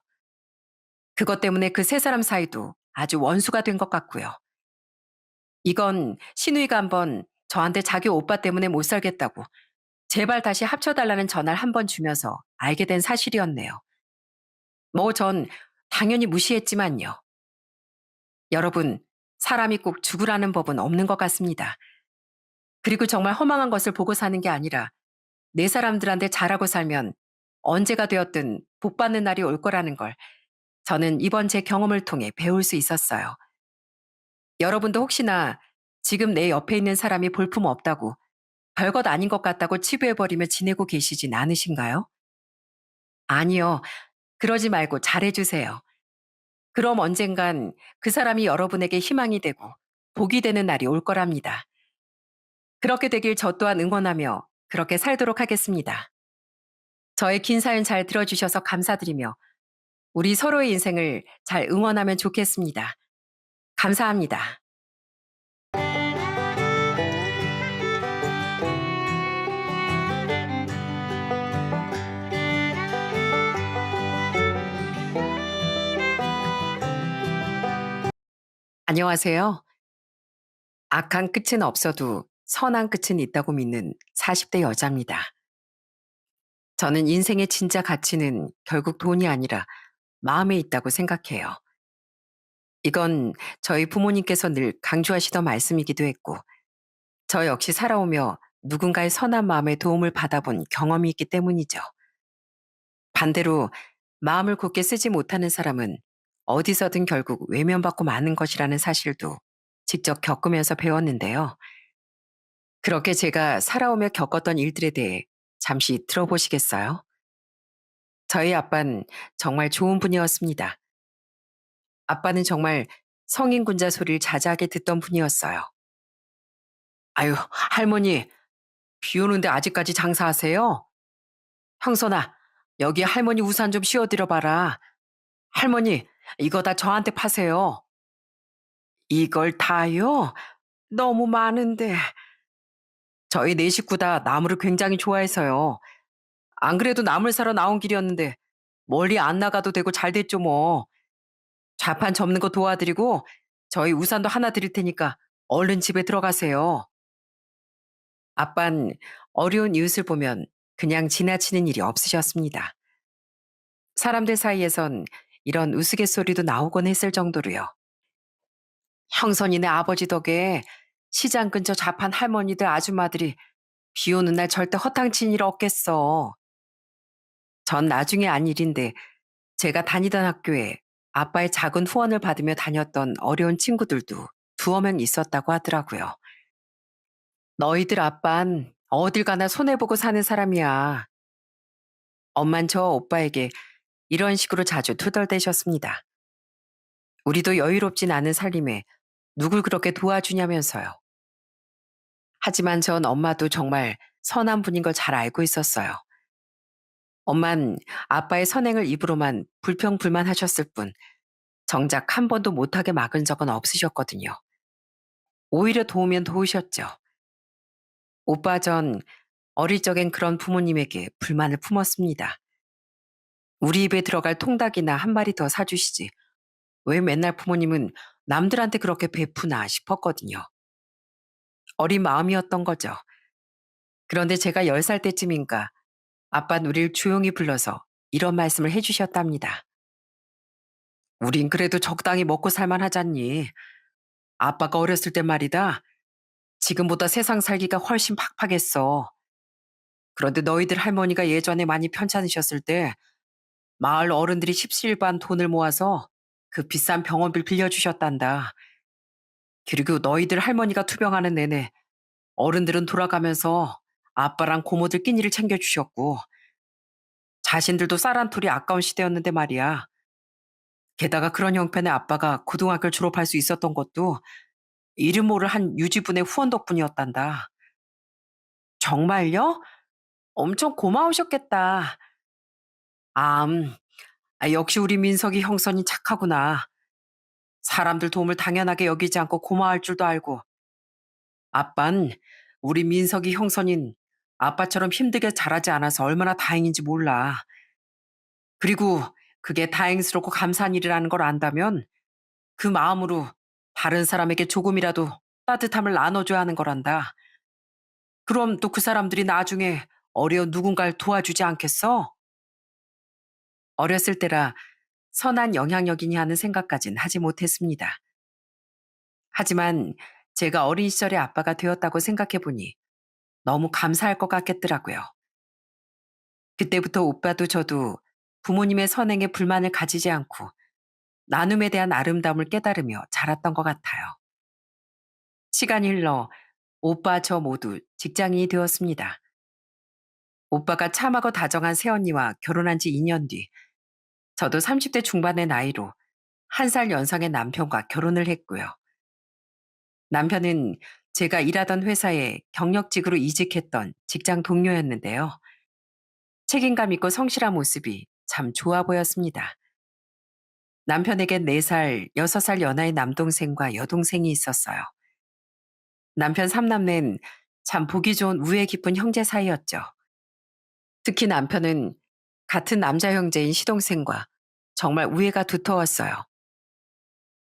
그것 때문에 그 세 사람 사이도 아주 원수가 된 것 같고요. 이건 신우이가 한번 저한테 자기 오빠 때문에 못 살겠다고 제발 다시 합쳐달라는 전화를 한 번 주면서 알게 된 사실이었네요. 뭐 전 당연히 무시했지만요. 여러분, 사람이 꼭 죽으라는 법은 없는 것 같습니다. 그리고 정말 허망한 것을 보고 사는 게 아니라 내 사람들한테 잘하고 살면 언제가 되었든 복 받는 날이 올 거라는 걸 저는 이번 제 경험을 통해 배울 수 있었어요. 여러분도 혹시나 지금 내 옆에 있는 사람이 볼품 없다고 별것 아닌 것 같다고 치부해버리며 지내고 계시진 않으신가요? 아니요. 그러지 말고 잘해주세요. 그럼 언젠간 그 사람이 여러분에게 희망이 되고 복이 되는 날이 올 거랍니다. 그렇게 되길 저 또한 응원하며 그렇게 살도록 하겠습니다. 저의 긴 사연 잘 들어주셔서 감사드리며 우리 서로의 인생을 잘 응원하면 좋겠습니다. 감사합니다. 안녕하세요. 악한 끝은 없어도 선한 끝은 있다고 믿는 40대 여자입니다. 저는 인생의 진짜 가치는 결국 돈이 아니라 마음에 있다고 생각해요. 이건 저희 부모님께서 늘 강조하시던 말씀이기도 했고, 저 역시 살아오며 누군가의 선한 마음에 도움을 받아본 경험이 있기 때문이죠. 반대로 마음을 굳게 쓰지 못하는 사람은 어디서든 결국 외면받고 마는 것이라는 사실도 직접 겪으면서 배웠는데요. 그렇게 제가 살아오며 겪었던 일들에 대해 잠시 들어보시겠어요? 저희 아빠는 정말 좋은 분이었습니다. 아빠는 정말 성인군자 소리를 자자하게 듣던 분이었어요. 아유, 할머니, 비 오는데 아직까지 장사하세요? 형선아, 여기 할머니 우산 좀 씌워드려 봐라. 할머니, 이거 다 저한테 파세요. 이걸 다요? 너무 많은데. 저희 네 식구 다 나무를 굉장히 좋아해서요. 안 그래도 나물 사러 나온 길이었는데 멀리 안 나가도 되고 잘 됐죠 뭐. 좌판 접는 거 도와드리고 저희 우산도 하나 드릴 테니까 얼른 집에 들어가세요. 아빤 어려운 이웃을 보면 그냥 지나치는 일이 없으셨습니다. 사람들 사이에선 이런 우스갯소리도 나오곤 했을 정도로요. 형선이네 아버지 덕에 시장 근처 좌판 할머니들 아줌마들이 비 오는 날 절대 허탕친 일 없겠어. 전 나중에 안 일인데 제가 다니던 학교에 아빠의 작은 후원을 받으며 다녔던 어려운 친구들도 두어 명 있었다고 하더라고요. 너희들 아빤 어딜 가나 손해보고 사는 사람이야. 엄만 저 오빠에게 이런 식으로 자주 투덜대셨습니다. 우리도 여유롭진 않은 살림에 누굴 그렇게 도와주냐면서요. 하지만 전 엄마도 정말 선한 분인 걸 잘 알고 있었어요. 엄만 아빠의 선행을 입으로만 불평불만하셨을 뿐 정작 한 번도 못하게 막은 적은 없으셨거든요. 오히려 도우면 도우셨죠. 오빠 전 어릴 적엔 그런 부모님에게 불만을 품었습니다. 우리 입에 들어갈 통닭이나 한 마리 더 사주시지. 왜 맨날 부모님은 남들한테 그렇게 베푸나 싶었거든요. 어린 마음이었던 거죠. 그런데 제가 10살 때쯤인가 아빠는 우리를 조용히 불러서 이런 말씀을 해주셨답니다. 우린 그래도 적당히 먹고 살만 하잖니. 아빠가 어렸을 때 말이다. 지금보다 세상 살기가 훨씬 팍팍했어. 그런데 너희들 할머니가 예전에 많이 편찮으셨을 때 마을 어른들이 십시일반 돈을 모아서 그 비싼 병원비를 빌려주셨단다. 그리고 너희들 할머니가 투병하는 내내 어른들은 돌아가면서 아빠랑 고모들 끼니를 챙겨주셨고 자신들도 쌀 한 톨이 아까운 시대였는데 말이야. 게다가 그런 형편의 아빠가 고등학교를 졸업할 수 있었던 것도 이름 모를 한 유지분의 후원 덕분이었단다. 정말요? 엄청 고마우셨겠다. 암, 역시 우리 민석이 형선이 착하구나. 사람들 도움을 당연하게 여기지 않고 고마워할 줄도 알고. 아빤 우리 민석이 형선인 아빠처럼 힘들게 자라지 않아서 얼마나 다행인지 몰라. 그리고 그게 다행스럽고 감사한 일이라는 걸 안다면 그 마음으로 다른 사람에게 조금이라도 따뜻함을 나눠줘야 하는 거란다. 그럼 또 그 사람들이 나중에 어려운 누군가를 도와주지 않겠어? 어렸을 때라 선한 영향력이니 하는 생각까진 하지 못했습니다. 하지만 제가 어린 시절에 아빠가 되었다고 생각해 보니 너무 감사할 것 같겠더라고요. 그때부터 오빠도 저도 부모님의 선행에 불만을 가지지 않고 나눔에 대한 아름다움을 깨달으며 자랐던 것 같아요. 시간이 흘러 오빠 저 모두 직장인이 되었습니다. 오빠가 참하고 다정한 새언니와 결혼한 지 2년 뒤, 저도 30대 중반의 나이로 1살 연상의 남편과 결혼을 했고요. 남편은 제가 일하던 회사에 경력직으로 이직했던 직장 동료였는데요. 책임감 있고 성실한 모습이 참 좋아 보였습니다. 남편에겐 4살, 6살 연하의 남동생과 여동생이 있었어요. 남편 삼남매는 참 보기 좋은 우애 깊은 형제 사이였죠. 특히 남편은 같은 남자 형제인 시동생과 정말 우애가 두터웠어요.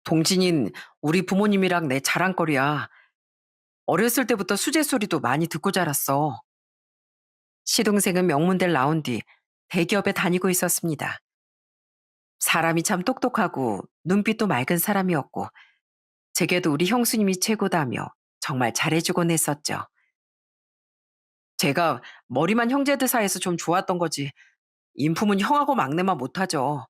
동진인 우리 부모님이랑 내 자랑거리야. 어렸을 때부터 수제 소리도 많이 듣고 자랐어. 시동생은 명문대를 나온 뒤 대기업에 다니고 있었습니다. 사람이 참 똑똑하고 눈빛도 맑은 사람이었고 제게도 우리 형수님이 최고다며 정말 잘해주곤 했었죠. 제가 머리만 형제들 사이에서 좀 좋았던 거지 인품은 형하고 막내만 못하죠.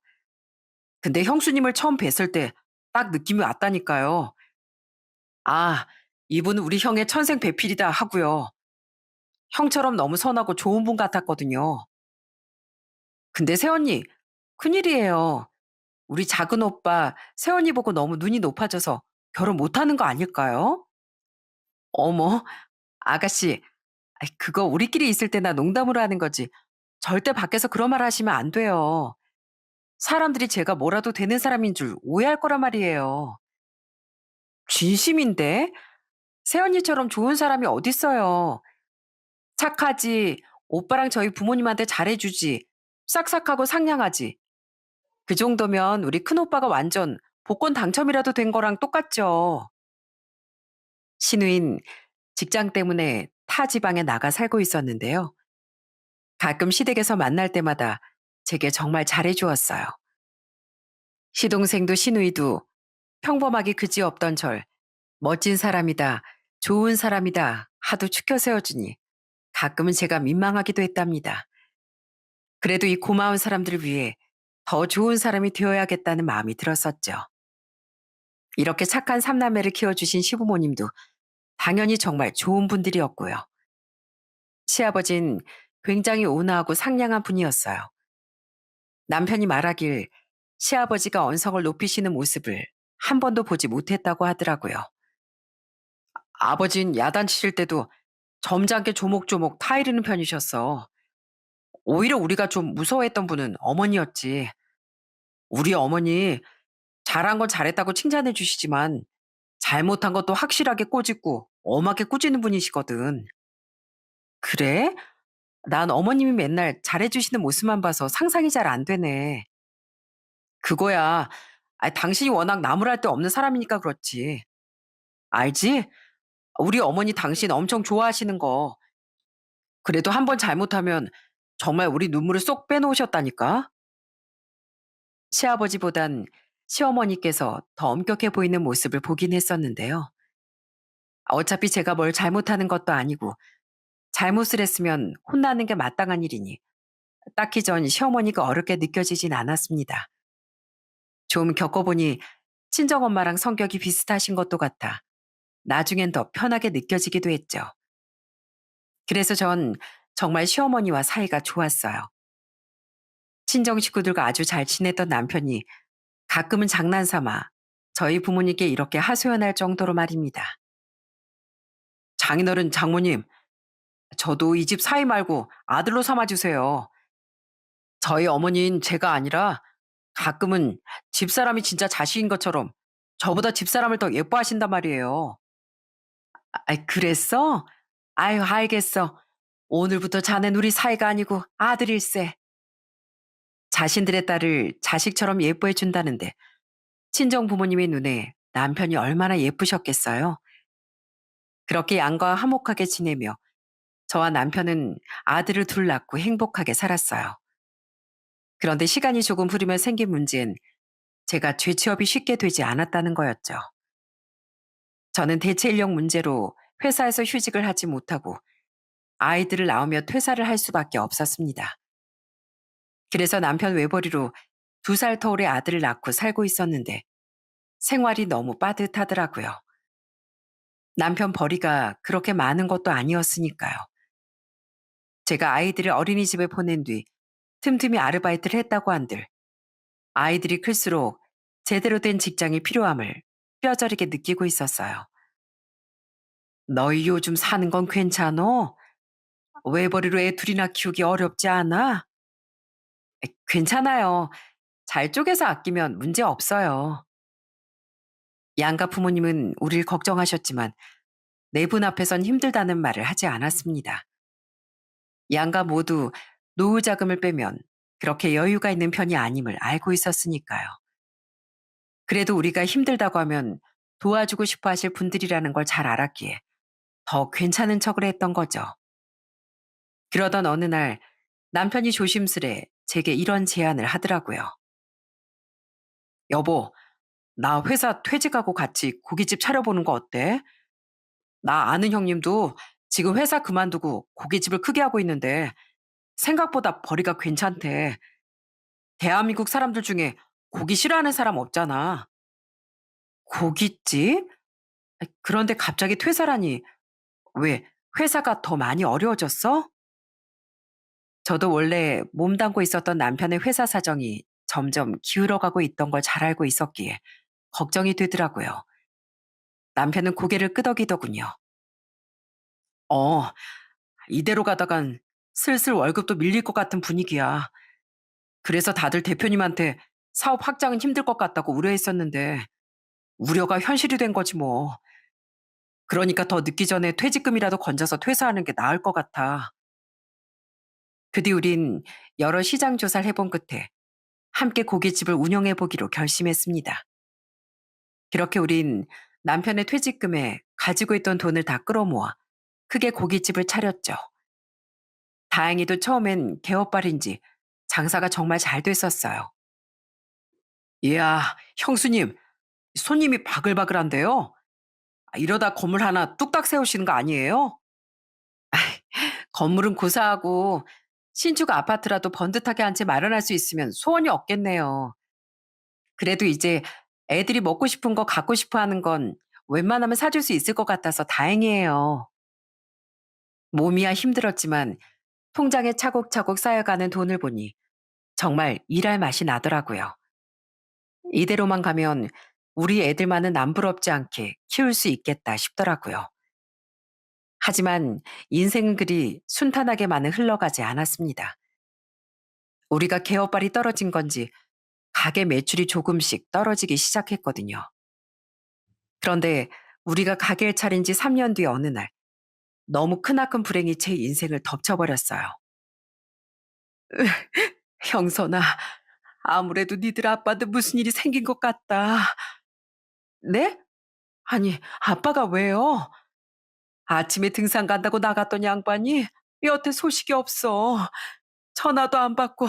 근데 형수님을 처음 뵀을 때 딱 느낌이 왔다니까요. 아, 이분은 우리 형의 천생 배필이다 하고요. 형처럼 너무 선하고 좋은 분 같았거든요. 근데 새언니, 큰일이에요. 우리 작은 오빠 새언니 보고 너무 눈이 높아져서 결혼 못하는 거 아닐까요? 어머, 아가씨, 아이, 그거 우리끼리 있을 때나 농담으로 하는 거지. 절대 밖에서 그런 말 하시면 안 돼요. 사람들이 제가 뭐라도 되는 사람인 줄 오해할 거란 말이에요. 진심인데? 새언니처럼 좋은 사람이 어딨어요. 착하지, 오빠랑 저희 부모님한테 잘해주지, 싹싹하고 상냥하지. 그 정도면 우리 큰오빠가 완전 복권 당첨이라도 된 거랑 똑같죠. 신우인 직장 때문에 타 지방에 나가 살고 있었는데요. 가끔 시댁에서 만날 때마다 제게 정말 잘해주었어요. 시동생도 시누이도 평범하기 그지없던 절 멋진 사람이다, 좋은 사람이다 하도 추켜 세워주니 가끔은 제가 민망하기도 했답니다. 그래도 이 고마운 사람들을 위해 더 좋은 사람이 되어야겠다는 마음이 들었었죠. 이렇게 착한 삼남매를 키워주신 시부모님도 당연히 정말 좋은 분들이었고요. 시아버진 굉장히 온화하고 상냥한 분이었어요. 남편이 말하길 시아버지가 언성을 높이시는 모습을 한 번도 보지 못했다고 하더라고요. 아버진 야단치실 때도 점잖게 조목조목 타이르는 편이셨어. 오히려 우리가 좀 무서워했던 분은 어머니였지. 우리 어머니 잘한 건 잘했다고 칭찬해 주시지만 잘못한 것도 확실하게 꼬집고 엄하게 꾸짖는 분이시거든. 그래? 난 어머님이 맨날 잘해주시는 모습만 봐서 상상이 잘 안 되네. 그거야. 당신이 워낙 나무랄 데 없는 사람이니까 그렇지. 알지? 우리 어머니 당신 엄청 좋아하시는 거. 그래도 한 번 잘못하면 정말 우리 눈물을 쏙 빼놓으셨다니까? 시아버지보단 시어머니께서 더 엄격해 보이는 모습을 보긴 했었는데요. 어차피 제가 뭘 잘못하는 것도 아니고 잘못을 했으면 혼나는 게 마땅한 일이니 딱히 전 시어머니가 어렵게 느껴지진 않았습니다. 좀 겪어보니 친정엄마랑 성격이 비슷하신 것도 같아 나중엔 더 편하게 느껴지기도 했죠. 그래서 전 정말 시어머니와 사이가 좋았어요. 친정 식구들과 아주 잘 지냈던 남편이 가끔은 장난삼아 저희 부모님께 이렇게 하소연할 정도로 말입니다. 장인어른 장모님, 저도 이 집 사위 말고 아들로 삼아주세요. 저희 어머니는 제가 아니라 가끔은 집사람이 진짜 자식인 것처럼 저보다 집사람을 더 예뻐하신단 말이에요. 그랬어? 아유, 알겠어. 오늘부터 자넨 우리 사이가 아니고 아들일세. 자신들의 딸을 자식처럼 예뻐해 준다는데 친정 부모님의 눈에 남편이 얼마나 예쁘셨겠어요? 그렇게 양과 화목하게 지내며 저와 남편은 아들을 둘 낳고 행복하게 살았어요. 그런데 시간이 조금 흐르며 생긴 문제는 제가 재취업이 쉽게 되지 않았다는 거였죠. 저는 대체 인력 문제로 회사에서 휴직을 하지 못하고 아이들을 낳으며 퇴사를 할 수밖에 없었습니다. 그래서 남편 외벌이로 2살 터울의 아들을 낳고 살고 있었는데 생활이 너무 빠듯하더라고요. 남편 벌이가 그렇게 많은 것도 아니었으니까요. 제가 아이들을 어린이집에 보낸 뒤 틈틈이 아르바이트를 했다고 한들 아이들이 클수록 제대로 된 직장이 필요함을 뼈저리게 느끼고 있었어요. 너희 요즘 사는 건 괜찮어? 외벌이로 애 둘이나 키우기 어렵지 않아? 괜찮아요. 잘 쪼개서 아끼면 문제 없어요. 양가 부모님은 우릴 걱정하셨지만 네 분 앞에선 힘들다는 말을 하지 않았습니다. 양가 모두 노후 자금을 빼면 그렇게 여유가 있는 편이 아님을 알고 있었으니까요. 그래도 우리가 힘들다고 하면 도와주고 싶어 하실 분들이라는 걸 잘 알았기에 더 괜찮은 척을 했던 거죠. 그러던 어느 날 남편이 조심스레 제게 이런 제안을 하더라고요. 여보, 나 회사 퇴직하고 같이 고깃집 차려보는 거 어때? 나 아는 형님도 지금 회사 그만두고 고깃집을 크게 하고 있는데 생각보다 벌이가 괜찮대. 대한민국 사람들 중에 고기 싫어하는 사람 없잖아. 고깃집? 그런데 갑자기 퇴사라니. 왜 회사가 더 많이 어려워졌어? 저도 원래 몸담고 있었던 남편의 회사 사정이 점점 기울어가고 있던 걸 잘 알고 있었기에 걱정이 되더라고요. 남편은 고개를 끄덕이더군요. 어, 이대로 가다간 슬슬 월급도 밀릴 것 같은 분위기야. 그래서 다들 대표님한테 사업 확장은 힘들 것 같다고 우려했었는데 우려가 현실이 된 거지 뭐. 그러니까 더 늦기 전에 퇴직금이라도 건져서 퇴사하는 게 나을 것 같아. 그 뒤 우린 여러 시장 조사를 해본 끝에 함께 고깃집을 운영해 보기로 결심했습니다. 그렇게 우린 남편의 퇴직금에 가지고 있던 돈을 다 끌어모아 크게 고깃집을 차렸죠. 다행히도 처음엔 개업발인지 장사가 정말 잘 됐었어요. 이야, 형수님, 손님이 바글바글한데요? 이러다 건물 하나 뚝딱 세우시는 거 아니에요? 건물은 고사하고 신축 아파트라도 번듯하게 한 채 마련할 수 있으면 소원이 없겠네요. 그래도 이제 애들이 먹고 싶은 거 갖고 싶어 하는 건 웬만하면 사줄 수 있을 것 같아서 다행이에요. 몸이야 힘들었지만 통장에 차곡차곡 쌓여가는 돈을 보니 정말 일할 맛이 나더라고요. 이대로만 가면 우리 애들만은 남부럽지 않게 키울 수 있겠다 싶더라고요. 하지만 인생은 그리 순탄하게만은 흘러가지 않았습니다. 우리가 개업발이 떨어진 건지 가게 매출이 조금씩 떨어지기 시작했거든요. 그런데 우리가 가게를 차린 지 3년 뒤 어느 날 너무 크나큰 불행이 제 인생을 덮쳐버렸어요. 형선아, 아무래도 니들 아빠한테 무슨 일이 생긴 것 같다. 네? 아니, 아빠가 왜요? 아침에 등산 간다고 나갔던 양반이 여태 소식이 없어. 전화도 안 받고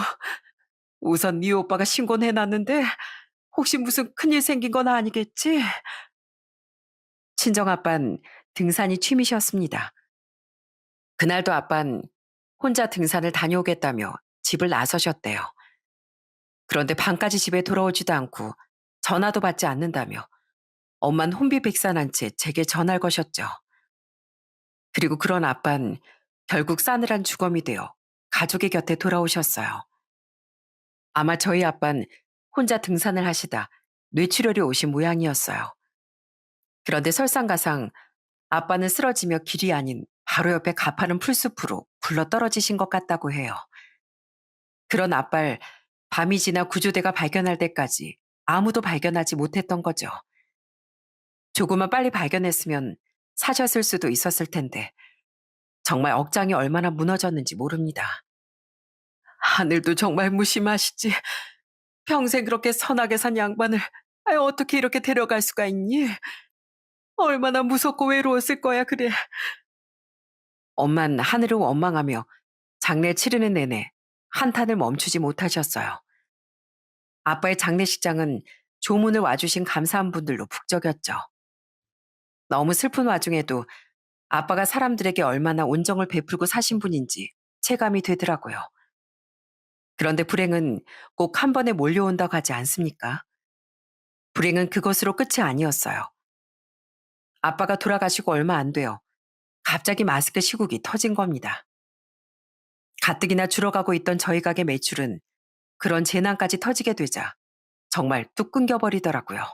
우선 네 오빠가 신고는 해놨는데 혹시 무슨 큰일 생긴 건 아니겠지? 친정아빤 등산이 취미셨습니다. 그날도 아빤 혼자 등산을 다녀오겠다며 집을 나서셨대요. 그런데 밤까지 집에 돌아오지도 않고 전화도 받지 않는다며 엄만 혼비백산한 채 제게 전화를 거셨죠. 그리고 그런 아빤 결국 싸늘한 주검이 되어 가족의 곁에 돌아오셨어요. 아마 저희 아빤 혼자 등산을 하시다 뇌출혈이 오신 모양이었어요. 그런데 설상가상 아빠는 쓰러지며 길이 아닌 바로 옆에 가파른 풀숲으로 굴러 떨어지신 것 같다고 해요. 그런 아빠를 밤이 지나 구조대가 발견할 때까지 아무도 발견하지 못했던 거죠. 조금만 빨리 발견했으면 사셨을 수도 있었을 텐데 정말 억장이 얼마나 무너졌는지 모릅니다. 하늘도 정말 무심하시지. 평생 그렇게 선하게 산 양반을 어떻게 이렇게 데려갈 수가 있니? 얼마나 무섭고 외로웠을 거야 그래. 엄만 하늘을 원망하며 장례 치르는 내내 한탄을 멈추지 못하셨어요. 아빠의 장례식장은 조문을 와주신 감사한 분들로 북적였죠. 너무 슬픈 와중에도 아빠가 사람들에게 얼마나 온정을 베풀고 사신 분인지 체감이 되더라고요. 그런데 불행은 꼭 한 번에 몰려온다고 하지 않습니까? 불행은 그것으로 끝이 아니었어요. 아빠가 돌아가시고 얼마 안 돼요. 갑자기 마스크 시국이 터진 겁니다. 가뜩이나 줄어가고 있던 저희 가게 매출은 그런 재난까지 터지게 되자 정말 뚝 끊겨버리더라고요.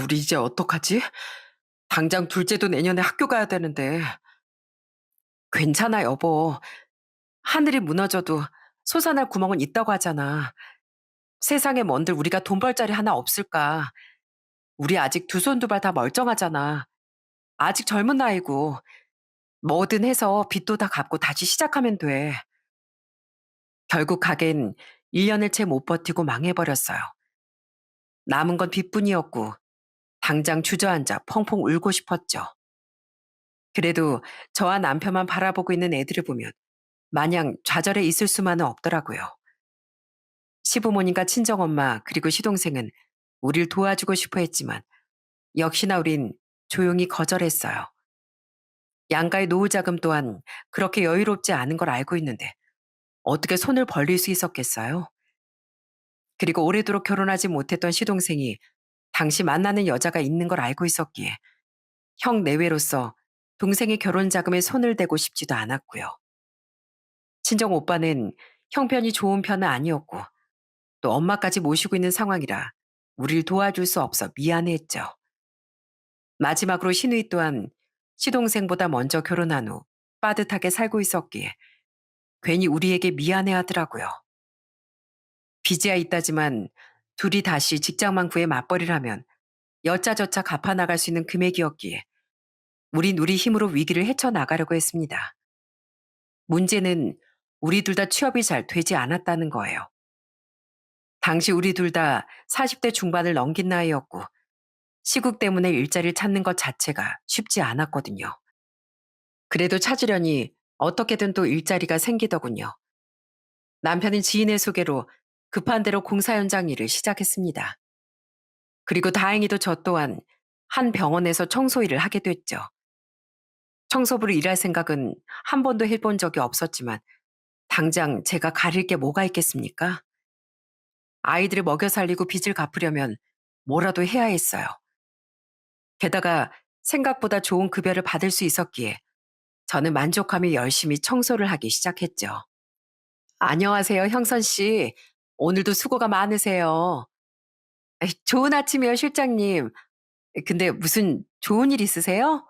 우리 이제 어떡하지? 당장 둘째도 내년에 학교 가야 되는데. 괜찮아, 여보. 하늘이 무너져도 솟아날 구멍은 있다고 하잖아. 세상에 뭔들 우리가 돈 벌 자리 하나 없을까? 우리 아직 두 손 두 발 다 멀쩡하잖아. 아직 젊은 나이고 뭐든 해서 빚도 다 갚고 다시 시작하면 돼. 결국 가게는 1년을 채 못 버티고 망해버렸어요. 남은 건 빚뿐이었고 당장 주저앉아 펑펑 울고 싶었죠. 그래도 저와 남편만 바라보고 있는 애들을 보면 마냥 좌절해 있을 수만은 없더라고요. 시부모님과 친정엄마 그리고 시동생은 우릴 도와주고 싶어 했지만 역시나 우린 조용히 거절했어요. 양가의 노후 자금 또한 그렇게 여유롭지 않은 걸 알고 있는데 어떻게 손을 벌릴 수 있었겠어요? 그리고 오래도록 결혼하지 못했던 시동생이 당시 만나는 여자가 있는 걸 알고 있었기에 형 내외로서 동생의 결혼 자금에 손을 대고 싶지도 않았고요. 친정 오빠는 형편이 좋은 편은 아니었고 또 엄마까지 모시고 있는 상황이라 우릴 도와줄 수 없어 미안해했죠. 마지막으로 시누이 또한 시동생보다 먼저 결혼한 후 빠듯하게 살고 있었기에 괜히 우리에게 미안해하더라고요. 빚이야 있다지만 둘이 다시 직장만 구해 맞벌이라면 여짜저짜 갚아나갈 수 있는 금액이었기에 우린 우리 힘으로 위기를 헤쳐나가려고 했습니다. 문제는 우리 둘 다 취업이 잘 되지 않았다는 거예요. 당시 우리 둘 다 40대 중반을 넘긴 나이였고 시국 때문에 일자리를 찾는 것 자체가 쉽지 않았거든요. 그래도 찾으려니 어떻게든 또 일자리가 생기더군요. 남편은 지인의 소개로 급한 대로 공사 현장 일을 시작했습니다. 그리고 다행히도 저 또한 한 병원에서 청소 일을 하게 됐죠. 청소부로 일할 생각은 한 번도 해본 적이 없었지만 당장 제가 가릴 게 뭐가 있겠습니까? 아이들을 먹여 살리고 빚을 갚으려면 뭐라도 해야 했어요. 게다가 생각보다 좋은 급여를 받을 수 있었기에 저는 만족하며 열심히 청소를 하기 시작했죠. 안녕하세요, 형선 씨. 오늘도 수고가 많으세요. 좋은 아침이에요, 실장님. 근데 무슨 좋은 일 있으세요?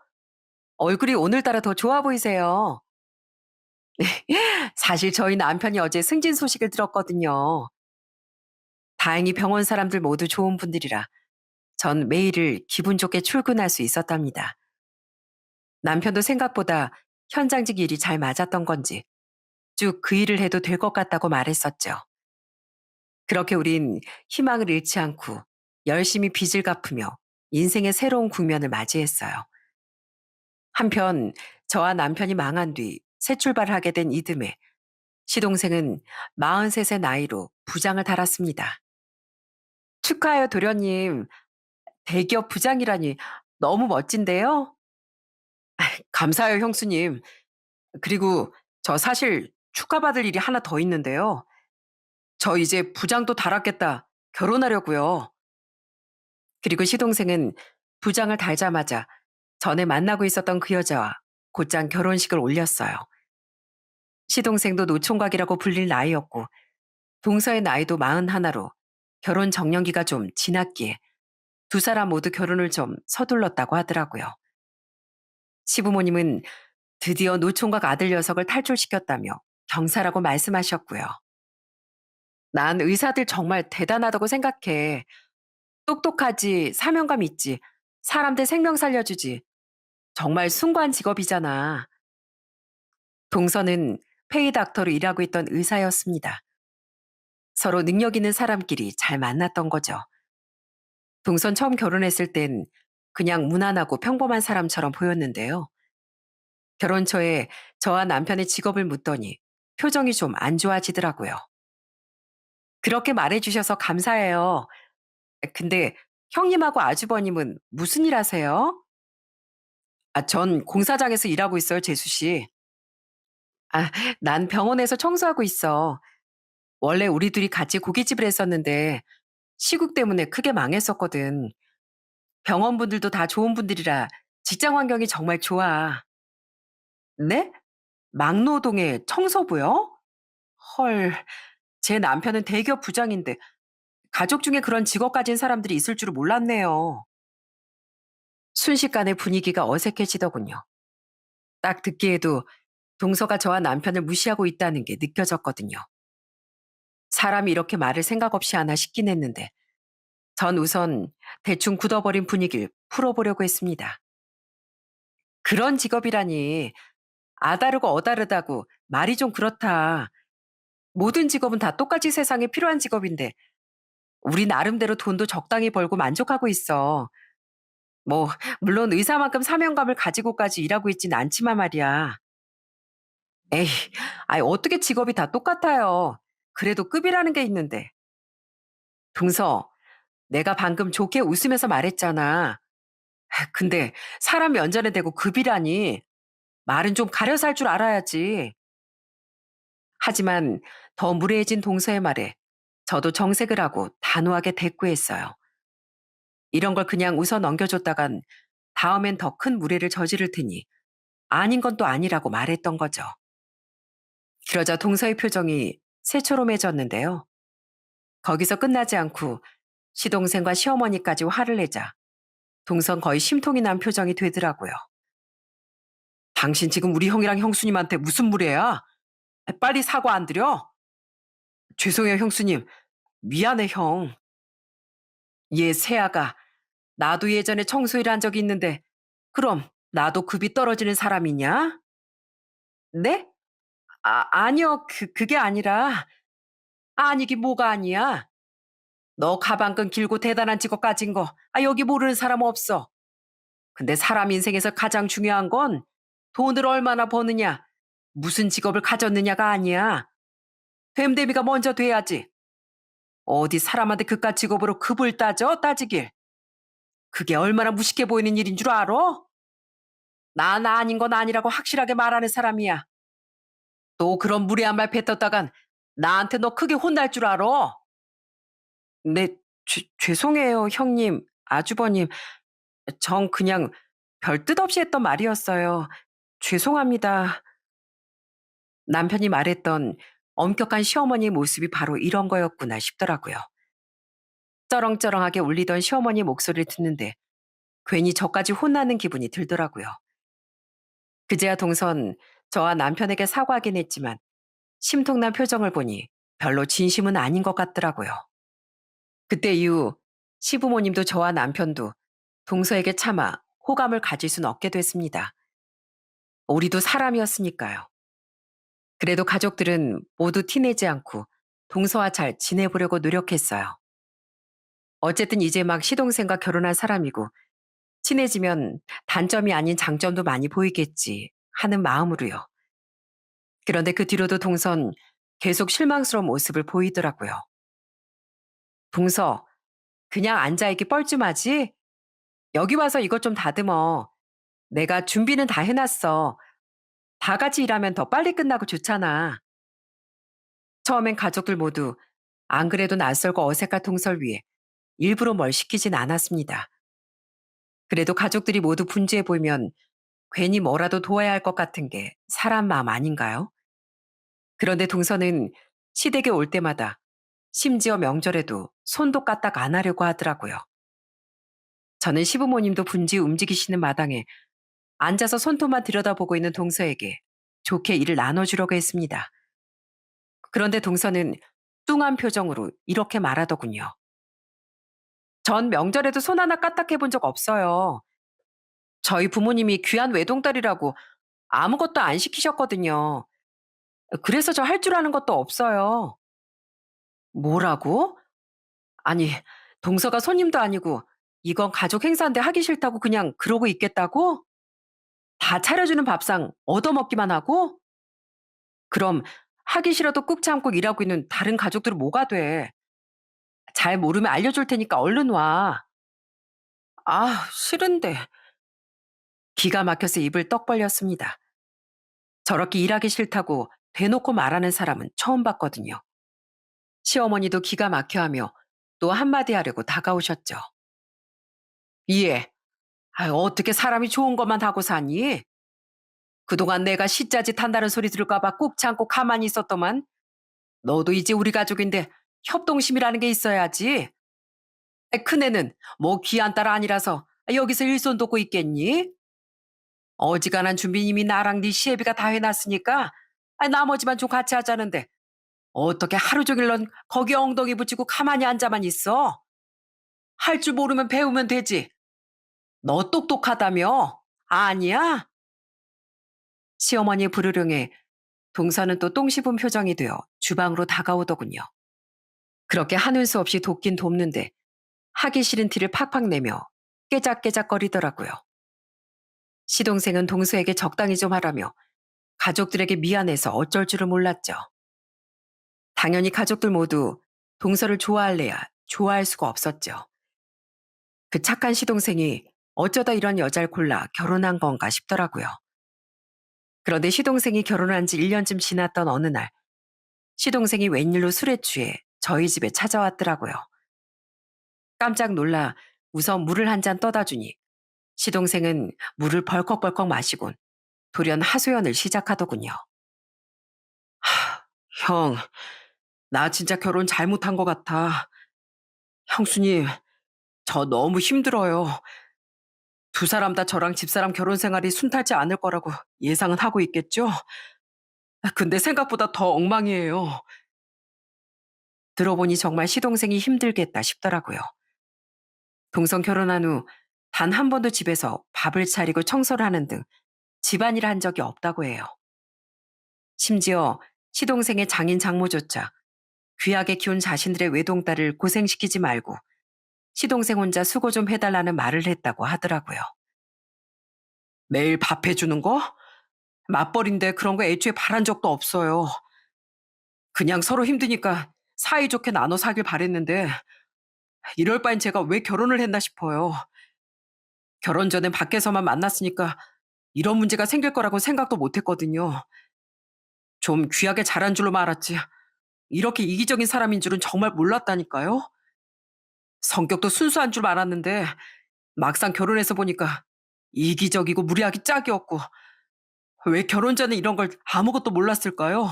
얼굴이 오늘따라 더 좋아 보이세요. 사실 저희 남편이 어제 승진 소식을 들었거든요. 다행히 병원 사람들 모두 좋은 분들이라 전 매일을 기분 좋게 출근할 수 있었답니다. 남편도 생각보다 현장직 일이 잘 맞았던 건지 쭉 그 일을 해도 될 것 같다고 말했었죠. 그렇게 우린 희망을 잃지 않고 열심히 빚을 갚으며 인생의 새로운 국면을 맞이했어요. 한편 저와 남편이 망한 뒤 새 출발을 하게 된 이듬해 시동생은 43세 나이로 부장을 달았습니다. 축하해요, 도련님. 대기업 부장이라니 너무 멋진데요? 감사해요, 형수님. 그리고 저 사실 축하받을 일이 하나 더 있는데요. 저 이제 부장도 달았겠다. 결혼하려고요. 그리고 시동생은 부장을 달자마자 전에 만나고 있었던 그 여자와 곧장 결혼식을 올렸어요. 시동생도 노총각이라고 불릴 나이였고 동서의 나이도 41로 결혼 정년기가 좀 지났기에 두 사람 모두 결혼을 좀 서둘렀다고 하더라고요. 시부모님은 드디어 노총각 아들 녀석을 탈출시켰다며 경사라고 말씀하셨고요. 난 의사들 정말 대단하다고 생각해. 똑똑하지, 사명감 있지, 사람들 생명 살려주지. 정말 숭고한 직업이잖아. 동서는 페이닥터로 일하고 있던 의사였습니다. 서로 능력 있는 사람끼리 잘 만났던 거죠. 동선 처음 결혼했을 땐 그냥 무난하고 평범한 사람처럼 보였는데요. 결혼 초에 저와 남편의 직업을 묻더니 표정이 좀 안 좋아지더라고요. 그렇게 말해주셔서 감사해요. 근데 형님하고 아주버님은 무슨 일 하세요? 전 공사장에서 일하고 있어요, 재수 씨. 아, 난 병원에서 청소하고 있어. 원래 우리 둘이 같이 고깃집을 했었는데 시국 때문에 크게 망했었거든. 병원분들도 다 좋은 분들이라 직장 환경이 정말 좋아. 네? 막노동의 청소부요? 헐, 제 남편은 대기업 부장인데 가족 중에 그런 직업 가진 사람들이 있을 줄은 몰랐네요. 순식간에 분위기가 어색해지더군요. 딱 듣기에도 동서가 저와 남편을 무시하고 있다는 게 느껴졌거든요. 사람이 이렇게 말을 생각 없이 하나 싶긴 했는데 전 우선 대충 굳어버린 분위기를 풀어보려고 했습니다. 그런 직업이라니 아다르고 어다르다고 말이 좀 그렇다. 모든 직업은 다 똑같이 세상에 필요한 직업인데 우리 나름대로 돈도 적당히 벌고 만족하고 있어. 뭐 물론 의사만큼 사명감을 가지고까지 일하고 있진 않지만 말이야. 에이, 아이 어떻게 직업이 다 똑같아요. 그래도 급이라는 게 있는데. 동서, 내가 방금 좋게 웃으면서 말했잖아. 근데 사람 면전에 대고 급이라니. 말은 좀 가려서 할 줄 알아야지. 하지만 더 무례해진 동서의 말에 저도 정색을 하고 단호하게 대꾸했어요. 이런 걸 그냥 웃어 넘겨줬다간 다음엔 더 큰 무례를 저지를 테니 아닌 건 또 아니라고 말했던 거죠. 그러자 동서의 표정이 새초롬해졌는데요. 거기서 끝나지 않고 시동생과 시어머니까지 화를 내자 동선 거의 심통이 난 표정이 되더라고요. 당신 지금 우리 형이랑 형수님한테 무슨 무례야? 빨리 사과 안 드려? 죄송해요, 형수님. 미안해, 형. 얘 세아가 나도 예전에 청소일 한 적이 있는데 그럼 나도 급이 떨어지는 사람이냐? 네? 아니요. 그게 아니라 아니기 뭐가 아니야. 너 가방끈 길고 대단한 직업 가진 거 여기 모르는 사람 없어. 근데 사람 인생에서 가장 중요한 건 돈을 얼마나 버느냐, 무슨 직업을 가졌느냐가 아니야. 됨됨이가 먼저 돼야지. 어디 사람한테 그깟 직업으로 급을 따지길. 그게 얼마나 무식해 보이는 일인 줄 알아? 난 아닌 건 아니라고 확실하게 말하는 사람이야. 또 그런 무례한 말 뱉었다간 나한테 너 크게 혼날 줄 알아. 네, 죄송해요, 형님, 아주버님. 전 그냥 별 뜻 없이 했던 말이었어요. 죄송합니다. 남편이 말했던 엄격한 시어머니의 모습이 바로 이런 거였구나 싶더라고요. 쩌렁쩌렁하게 울리던 시어머니 목소리를 듣는데 괜히 저까지 혼나는 기분이 들더라고요. 그제야 동선 저와 남편에게 사과하긴 했지만 심통난 표정을 보니 별로 진심은 아닌 것 같더라고요. 그때 이후 시부모님도 저와 남편도 동서에게 차마 호감을 가질 순 없게 됐습니다. 우리도 사람이었으니까요. 그래도 가족들은 모두 티내지 않고 동서와 잘 지내보려고 노력했어요. 어쨌든 이제 막 시동생과 결혼한 사람이고 친해지면 단점이 아닌 장점도 많이 보이겠지 하는 마음으로요. 그런데 그 뒤로도 동선 계속 실망스러운 모습을 보이더라고요. 동서, 그냥 앉아있기 뻘쭘하지? 여기 와서 이것 좀 다듬어. 내가 준비는 다 해놨어. 다 같이 일하면 더 빨리 끝나고 좋잖아. 처음엔 가족들 모두 안 그래도 낯설고 어색한 동설 위에 일부러 뭘 시키진 않았습니다. 그래도 가족들이 모두 분주해 보이면 괜히 뭐라도 도와야 할 것 같은 게 사람 마음 아닌가요? 그런데 동서는 시댁에 올 때마다 심지어 명절에도 손도 까딱 안 하려고 하더라고요. 저는 시부모님도 분주히 움직이시는 마당에 앉아서 손톱만 들여다보고 있는 동서에게 좋게 일을 나눠주려고 했습니다. 그런데 동서는 뚱한 표정으로 이렇게 말하더군요. 전 명절에도 손 하나 까딱 해본 적 없어요. 저희 부모님이 귀한 외동딸이라고 아무것도 안 시키셨거든요. 그래서 저 할 줄 아는 것도 없어요. 뭐라고? 아니, 동서가 손님도 아니고 이건 가족 행사인데 하기 싫다고 그냥 그러고 있겠다고? 다 차려주는 밥상 얻어먹기만 하고? 그럼 하기 싫어도 꾹 참고 일하고 있는 다른 가족들은 뭐가 돼? 잘 모르면 알려줄 테니까 얼른 와. 아, 싫은데. 기가 막혀서 입을 떡 벌렸습니다. 저렇게 일하기 싫다고 대놓고 말하는 사람은 처음 봤거든요. 시어머니도 기가 막혀하며 또 한마디 하려고 다가오셨죠. 이해. 어떻게 사람이 좋은 것만 하고 사니? 그동안 내가 시짜짓 한다는 소리 들을까봐 꾹 참고 가만히 있었더만 너도 이제 우리 가족인데 협동심이라는 게 있어야지. 큰애는 뭐 귀한 딸 아니라서 여기서 일손 돕고 있겠니? 어지간한 준비님이 나랑 네 시애비가 다 해놨으니까 나머지만 좀 같이 하자는데 어떻게 하루 종일 넌 거기 엉덩이 붙이고 가만히 앉아만 있어? 할 줄 모르면 배우면 되지. 너 똑똑하다며? 아니야? 시어머니 부르릉에 동서는 또 똥 씹은 표정이 되어 주방으로 다가오더군요. 그렇게 하는 수 없이 돕긴 돕는데 하기 싫은 티를 팍팍 내며 깨작깨작거리더라고요. 시동생은 동서에게 적당히 좀 하라며 가족들에게 미안해서 어쩔 줄을 몰랐죠. 당연히 가족들 모두 동서를 좋아할래야 좋아할 수가 없었죠. 그 착한 시동생이 어쩌다 이런 여자를 골라 결혼한 건가 싶더라고요. 그런데 시동생이 결혼한 지 1년쯤 지났던 어느 날 시동생이 웬일로 술에 취해 저희 집에 찾아왔더라고요. 깜짝 놀라 우선 물을 한 잔 떠다 주니 시동생은 물을 벌컥벌컥 마시곤 돌연 하소연을 시작하더군요. 형, 나 진짜 결혼 잘못한 것 같아. 형수님, 저 너무 힘들어요. 두 사람 다 저랑 집사람 결혼 생활이 순탄치 않을 거라고 예상은 하고 있겠죠? 근데 생각보다 더 엉망이에요. 들어보니 정말 시동생이 힘들겠다 싶더라고요. 동성 결혼한 후 단 한 번도 집에서 밥을 차리고 청소를 하는 등 집안일을 한 적이 없다고 해요. 심지어 시동생의 장인 장모조차 귀하게 키운 자신들의 외동딸을 고생시키지 말고 시동생 혼자 수고 좀 해달라는 말을 했다고 하더라고요. 매일 밥 해주는 거? 맞벌인데 그런 거 애초에 바란 적도 없어요. 그냥 서로 힘드니까 사이좋게 나눠 사길 바랬는데 이럴 바엔 제가 왜 결혼을 했나 싶어요. 결혼 전엔 밖에서만 만났으니까 이런 문제가 생길 거라고 생각도 못 했거든요. 좀 귀하게 자란 줄로 알았지. 이렇게 이기적인 사람인 줄은 정말 몰랐다니까요. 성격도 순수한 줄 알았는데 막상 결혼해서 보니까 이기적이고 무리하기 짝이 없고 왜 결혼 전에 이런 걸 아무것도 몰랐을까요?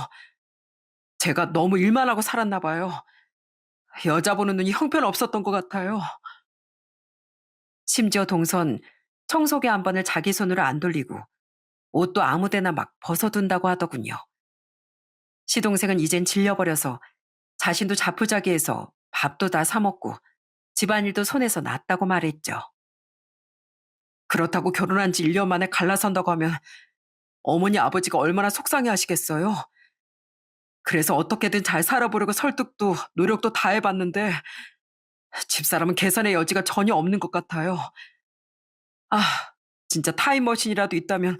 제가 너무 일만 하고 살았나 봐요. 여자 보는 눈이 형편없었던 것 같아요. 심지어 동선 청소기 한 번을 자기 손으로 안 돌리고 옷도 아무데나 막 벗어둔다고 하더군요. 시동생은 이젠 질려버려서 자신도 자포자기해서 밥도 다 사먹고 집안일도 손에서 놨다고 말했죠. 그렇다고 결혼한 지 1년 만에 갈라선다고 하면 어머니 아버지가 얼마나 속상해 하시겠어요? 그래서 어떻게든 잘 살아보려고 설득도 노력도 다 해봤는데 집사람은 개선의 여지가 전혀 없는 것 같아요. 아, 진짜 타임머신이라도 있다면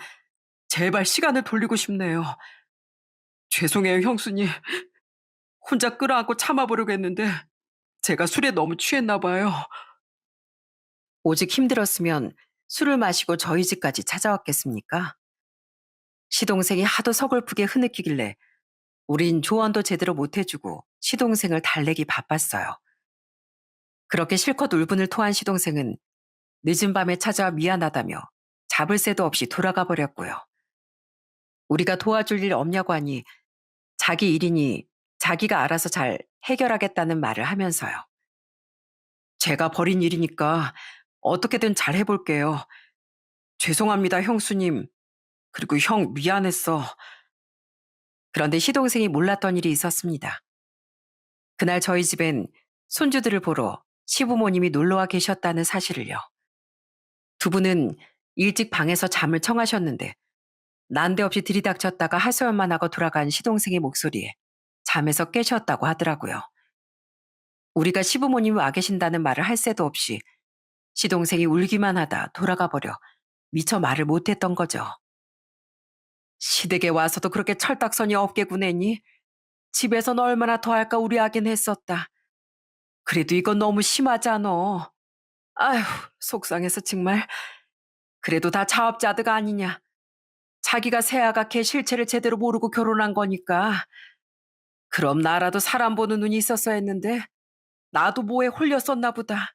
제발 시간을 돌리고 싶네요. 죄송해요, 형수님. 혼자 끌어안고 참아보려고 했는데 제가 술에 너무 취했나 봐요. 오직 힘들었으면 술을 마시고 저희 집까지 찾아왔겠습니까? 시동생이 하도 서글프게 흐느끼길래 우린 조언도 제대로 못 해주고 시동생을 달래기 바빴어요. 그렇게 실컷 울분을 토한 시동생은 늦은 밤에 찾아와 미안하다며 잡을 새도 없이 돌아가 버렸고요. 우리가 도와줄 일 없냐고 하니 자기 일이니 자기가 알아서 잘 해결하겠다는 말을 하면서요. 제가 벌인 일이니까 어떻게든 잘 해볼게요. 죄송합니다, 형수님. 그리고 형 미안했어. 그런데 시동생이 몰랐던 일이 있었습니다. 그날 저희 집엔 손주들을 보러 시부모님이 놀러와 계셨다는 사실을요. 두 분은 일찍 방에서 잠을 청하셨는데 난데없이 들이닥쳤다가 하소연만 하고 돌아간 시동생의 목소리에 잠에서 깨셨다고 하더라고요. 우리가 시부모님이 와 계신다는 말을 할 새도 없이 시동생이 울기만 하다 돌아가 버려 미처 말을 못했던 거죠. 시댁에 와서도 그렇게 철딱서니 없게 구내니 집에선 얼마나 더 할까 우려하긴 했었다. 그래도 이건 너무 심하잖아. 아휴, 속상해서 정말. 그래도 다 자업자득 아니냐. 자기가 새아가 걔 실체를 제대로 모르고 결혼한 거니까. 그럼 나라도 사람 보는 눈이 있었어야 했는데 나도 뭐에 홀렸었나 보다.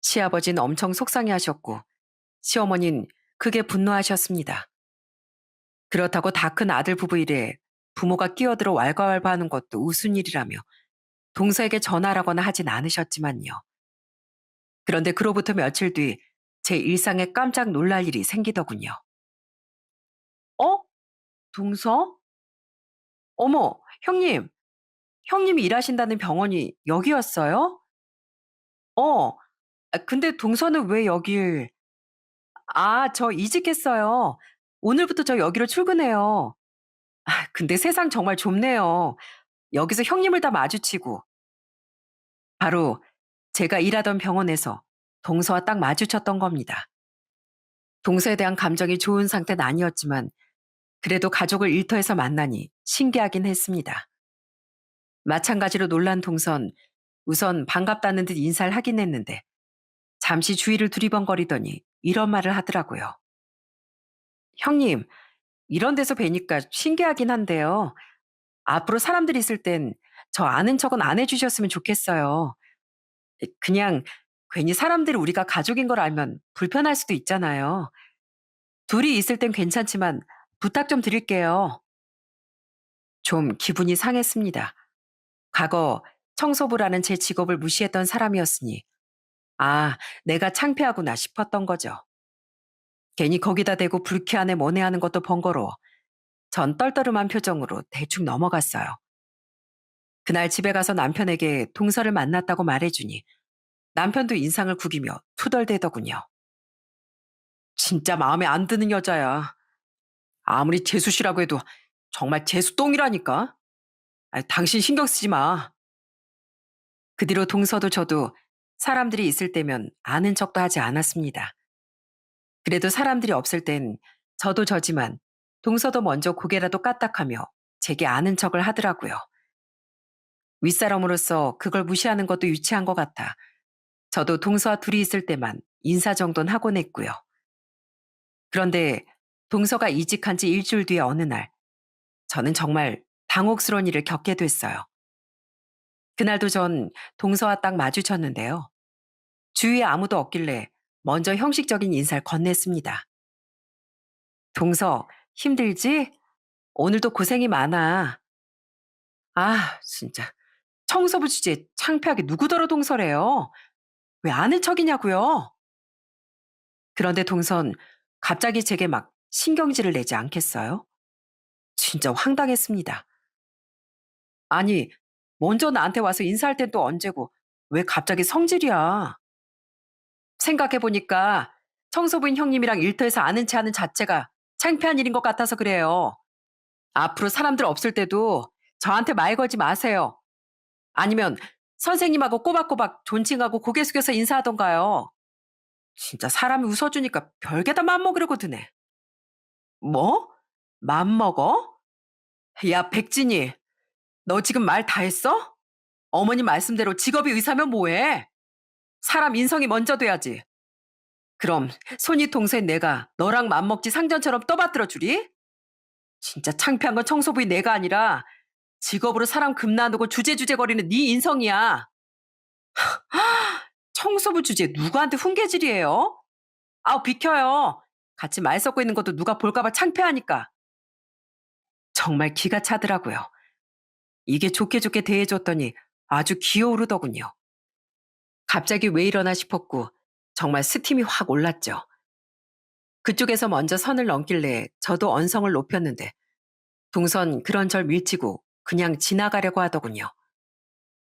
시아버지는 엄청 속상해하셨고 시어머니는 크게 분노하셨습니다. 그렇다고 다 큰 아들 부부 일에 부모가 끼어들어 왈가왈부하는 것도 우스운 일이라며 동서에게 전화라거나 하진 않으셨지만요. 그런데 그로부터 며칠 뒤 제 일상에 깜짝 놀랄 일이 생기더군요. 어? 동서? 어머, 형님. 형님이 일하신다는 병원이 여기였어요? 어, 근데 동서는 왜 여길... 아, 저 이직했어요. 오늘부터 저 여기로 출근해요. 근데 세상 정말 좁네요. 여기서 형님을 다 마주치고. 바로 제가 일하던 병원에서 동서와 딱 마주쳤던 겁니다. 동서에 대한 감정이 좋은 상태는 아니었지만 그래도 가족을 일터에서 만나니 신기하긴 했습니다. 마찬가지로 놀란 동선 우선 반갑다는 듯 인사를 하긴 했는데 잠시 주위를 두리번거리더니 이런 말을 하더라고요. 형님, 이런 데서 뵈니까 신기하긴 한데요. 앞으로 사람들이 있을 땐 저 아는 척은 안 해주셨으면 좋겠어요. 그냥 괜히 사람들이 우리가 가족인 걸 알면 불편할 수도 있잖아요. 둘이 있을 땐 괜찮지만 부탁 좀 드릴게요. 좀 기분이 상했습니다. 과거 청소부라는 제 직업을 무시했던 사람이었으니 아, 내가 창피하구나 싶었던 거죠. 괜히 거기다 대고 불쾌하네 뭐네 하는 것도 번거로워 전 떨떠름한 표정으로 대충 넘어갔어요. 그날 집에 가서 남편에게 동서를 만났다고 말해주니 남편도 인상을 구기며 투덜대더군요. 진짜 마음에 안 드는 여자야. 아무리 재수씨라고 해도 정말 재수똥이라니까. 당신 신경 쓰지 마. 그 뒤로 동서도 저도 사람들이 있을 때면 아는 척도 하지 않았습니다. 그래도 사람들이 없을 땐 저도 저지만 동서도 먼저 고개라도 까딱하며 제게 아는 척을 하더라고요. 윗사람으로서 그걸 무시하는 것도 유치한 것 같아 저도 동서와 둘이 있을 때만 인사 정도는 하곤 했고요. 그런데 동서가 이직한 지 일주일 뒤에 어느 날 저는 정말 당혹스러운 일을 겪게 됐어요. 그날도 전 동서와 딱 마주쳤는데요. 주위에 아무도 없길래 먼저 형식적인 인사를 건넸습니다. 동서, 힘들지? 오늘도 고생이 많아. 아, 진짜. 청소부 주제에 창피하게 누구더러 동서래요? 왜 아는 척이냐고요? 그런데 동선 갑자기 제게 막 신경질을 내지 않겠어요? 진짜 황당했습니다. 아니, 먼저 나한테 와서 인사할 땐 또 언제고 왜 갑자기 성질이야? 생각해보니까 청소부인 형님이랑 일터에서 아는 체 하는 자체가 창피한 일인 것 같아서 그래요. 앞으로 사람들 없을 때도 저한테 말 걸지 마세요. 아니면 선생님하고 꼬박꼬박 존칭하고 고개 숙여서 인사하던가요. 진짜 사람이 웃어주니까 별게다 맘먹으려고 드네. 뭐? 맘먹어? 야, 백진이, 너 지금 말 다 했어? 어머니 말씀대로 직업이 의사면 뭐해? 사람 인성이 먼저 돼야지. 그럼 손이 동생 내가 너랑 맘먹지 상전처럼 떠받들어 주리? 진짜 창피한 건 청소부인 내가 아니라 직업으로 사람 금나누고 주제거리는 네 인성이야. 청소부 주제 누구한테 훈계질이에요? 아우 비켜요. 같이 말 섞고 있는 것도 누가 볼까봐 창피하니까. 정말 기가 차더라고요. 이게 좋게 좋게 대해줬더니 아주 기어오르더군요. 갑자기 왜 이러나 싶었고 정말 스팀이 확 올랐죠. 그쪽에서 먼저 선을 넘길래 저도 언성을 높였는데 동선 그런 절 밀치고 그냥 지나가려고 하더군요.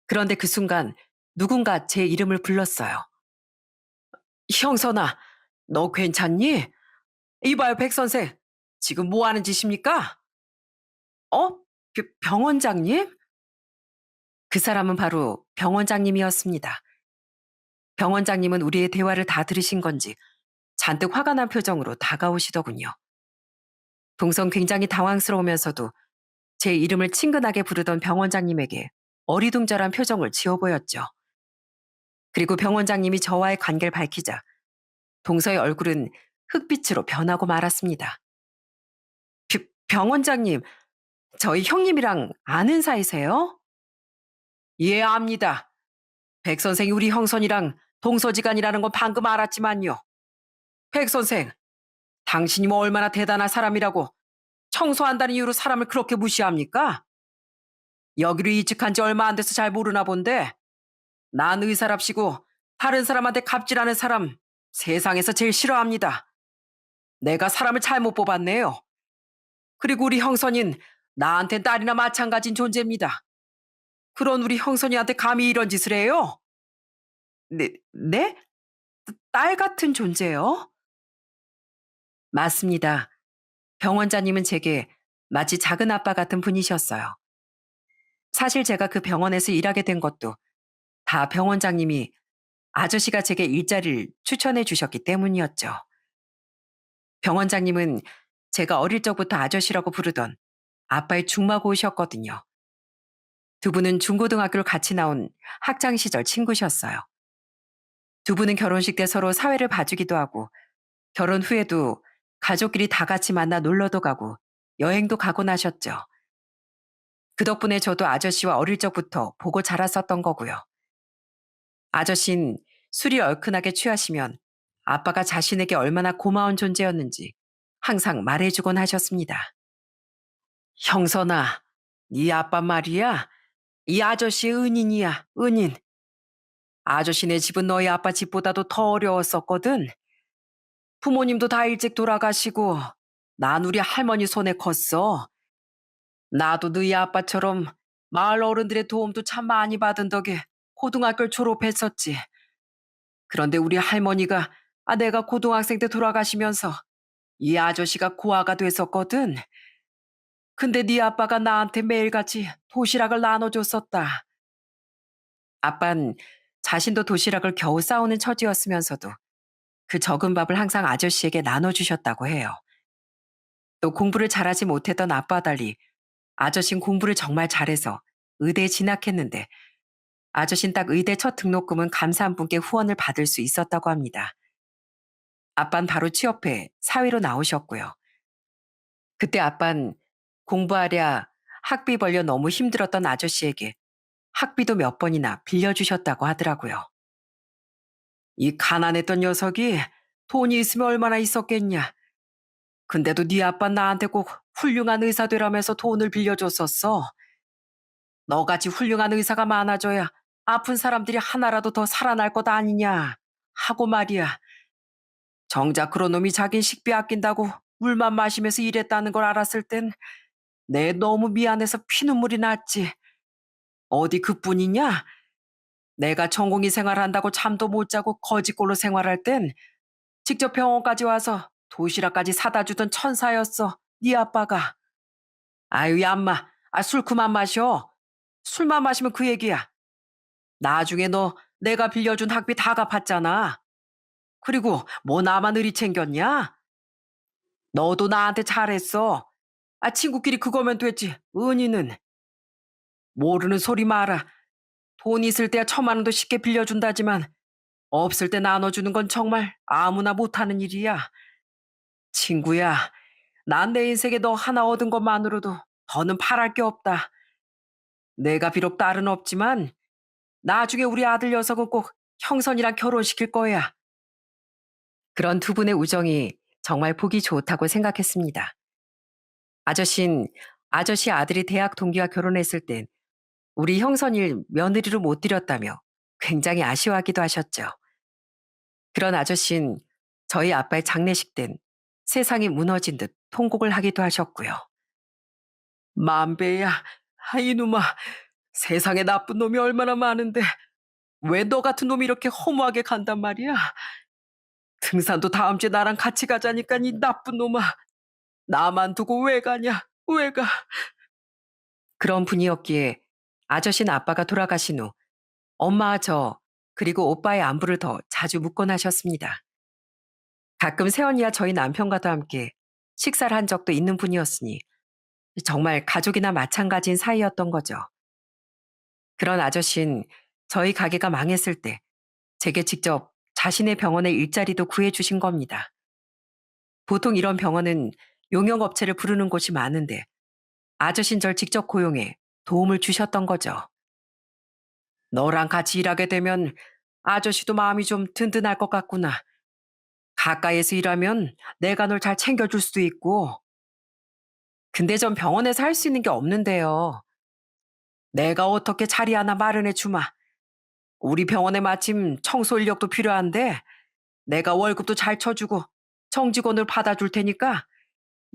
그런데 그 순간 누군가 제 이름을 불렀어요. 형선아, 너 괜찮니? 이봐요, 백 선생. 지금 뭐 하는 짓입니까? 어? 병원장님? 그 사람은 바로 병원장님이었습니다. 병원장님은 우리의 대화를 다 들으신 건지 잔뜩 화가 난 표정으로 다가오시더군요. 동선 굉장히 당황스러우면서도 제 이름을 친근하게 부르던 병원장님에게 어리둥절한 표정을 지어 보였죠. 그리고 병원장님이 저와의 관계를 밝히자 동서의 얼굴은 흑빛으로 변하고 말았습니다. 병원장님, 저희 형님이랑 아는 사이세요? 예, 압니다. 백 선생이 우리 형선이랑 동서지간이라는 건 방금 알았지만요. 백 선생, 당신이 뭐 얼마나 대단한 사람이라고 청소한다는 이유로 사람을 그렇게 무시합니까? 여기로 이직한 지 얼마 안 돼서 잘 모르나 본데 난 의사랍시고 다른 사람한테 갑질하는 사람 세상에서 제일 싫어합니다. 내가 사람을 잘못 뽑았네요. 그리고 우리 형선인 나한텐 딸이나 마찬가지인 존재입니다. 그런 우리 형선이한테 감히 이런 짓을 해요? 네, 네? 딸 같은 존재요? 맞습니다. 병원장님은 제게 마치 작은 아빠 같은 분이셨어요. 사실 제가 그 병원에서 일하게 된 것도 다 병원장님이 아저씨가 제게 일자리를 추천해 주셨기 때문이었죠. 병원장님은 제가 어릴 적부터 아저씨라고 부르던 아빠의 중마고우셨거든요. 두 분은 중고등학교를 같이 나온 학창 시절 친구셨어요. 두 분은 결혼식 때 서로 사회를 봐주기도 하고 결혼 후에도 가족끼리 다 같이 만나 놀러도 가고 여행도 가고 나셨죠. 그 덕분에 저도 아저씨와 어릴 적부터 보고 자랐었던 거고요. 아저씨는 술이 얼큰하게 취하시면 아빠가 자신에게 얼마나 고마운 존재였는지 항상 말해주곤 하셨습니다. 형선아, 네 아빠 말이야. 이 아저씨의 은인이야, 은인. 아저씨네 집은 너희 아빠 집보다도 더 어려웠었거든. 부모님도 다 일찍 돌아가시고 난 우리 할머니 손에 컸어. 나도 너희 아빠처럼 마을 어른들의 도움도 참 많이 받은 덕에 고등학교를 졸업했었지. 그런데 우리 할머니가 내가 고등학생 때 돌아가시면서 이 아저씨가 고아가 됐었거든. 근데 네 아빠가 나한테 매일같이 도시락을 나눠줬었다. 아빤 자신도 도시락을 겨우 싸우는 처지였으면서도 그 적은 밥을 항상 아저씨에게 나눠주셨다고 해요. 또 공부를 잘하지 못했던 아빠와 달리 아저씨는 공부를 정말 잘해서 의대에 진학했는데 아저씨는 딱 의대 첫 등록금은 감사한 분께 후원을 받을 수 있었다고 합니다. 아빤 바로 취업해 사회로 나오셨고요. 그때 아빤 공부하랴 학비 벌려 너무 힘들었던 아저씨에게 학비도 몇 번이나 빌려주셨다고 하더라고요. 이 가난했던 녀석이 돈이 있으면 얼마나 있었겠냐. 근데도 네 아빠 나한테 꼭 훌륭한 의사 되라면서 돈을 빌려줬었어. 너같이 훌륭한 의사가 많아져야 아픈 사람들이 하나라도 더 살아날 것 아니냐 하고 말이야. 정작 그런 놈이 자긴 식비 아낀다고 물만 마시면서 일했다는 걸 알았을 땐 내 너무 미안해서 피눈물이 났지. 어디 그뿐이냐? 내가 전공의 생활한다고 잠도 못 자고 거지꼴로 생활할 땐 직접 병원까지 와서 도시락까지 사다 주던 천사였어. 네 아빠가. 아유 얌마. 술 그만 마셔. 술만 마시면 그 얘기야. 나중에 너 내가 빌려준 학비 다 갚았잖아. 그리고 뭐 나만 의리 챙겼냐? 너도 나한테 잘했어. 친구끼리 그거면 됐지. 은희는. 모르는 소리 마라. 돈 있을 때야 1,000만 원도 쉽게 빌려준다지만 없을 때 나눠주는 건 정말 아무나 못하는 일이야. 친구야, 난 내 인생에 너 하나 얻은 것만으로도 더는 바랄 게 없다. 내가 비록 딸은 없지만 나중에 우리 아들 녀석은 꼭 형선이랑 결혼시킬 거야. 그런 두 분의 우정이 정말 보기 좋다고 생각했습니다. 아저씨는 아저씨 아들이 대학 동기와 결혼했을 땐 우리 형선이를 며느리로 못 들였다며 굉장히 아쉬워하기도 하셨죠. 그런 아저씨는 저희 아빠의 장례식 땐 세상이 무너진 듯 통곡을 하기도 하셨고요. 만배야, 이놈아, 세상에 나쁜 놈이 얼마나 많은데 왜 너 같은 놈이 이렇게 허무하게 간단 말이야? 등산도 다음 주에 나랑 같이 가자니까 이 나쁜 놈아. 나만 두고 왜 가냐? 왜 가? 그런 분이었기에 아저씨는 아빠가 돌아가신 후 엄마와 저 그리고 오빠의 안부를 더 자주 묻곤 하셨습니다. 가끔 새언니와 저희 남편과도 함께 식사를 한 적도 있는 분이었으니 정말 가족이나 마찬가지인 사이였던 거죠. 그런 아저씨는 저희 가게가 망했을 때 제게 직접 자신의 병원의 일자리도 구해주신 겁니다. 보통 이런 병원은 용역업체를 부르는 곳이 많은데 아저씨는 절 직접 고용해 도움을 주셨던 거죠. 너랑 같이 일하게 되면 아저씨도 마음이 좀 든든할 것 같구나. 가까이에서 일하면 내가 널 잘 챙겨줄 수도 있고. 근데 전 병원에서 할 수 있는 게 없는데요. 내가 어떻게 자리 하나 마련해 주마. 우리 병원에 마침 청소 인력도 필요한데 내가 월급도 잘 쳐주고 정직원을 받아줄 테니까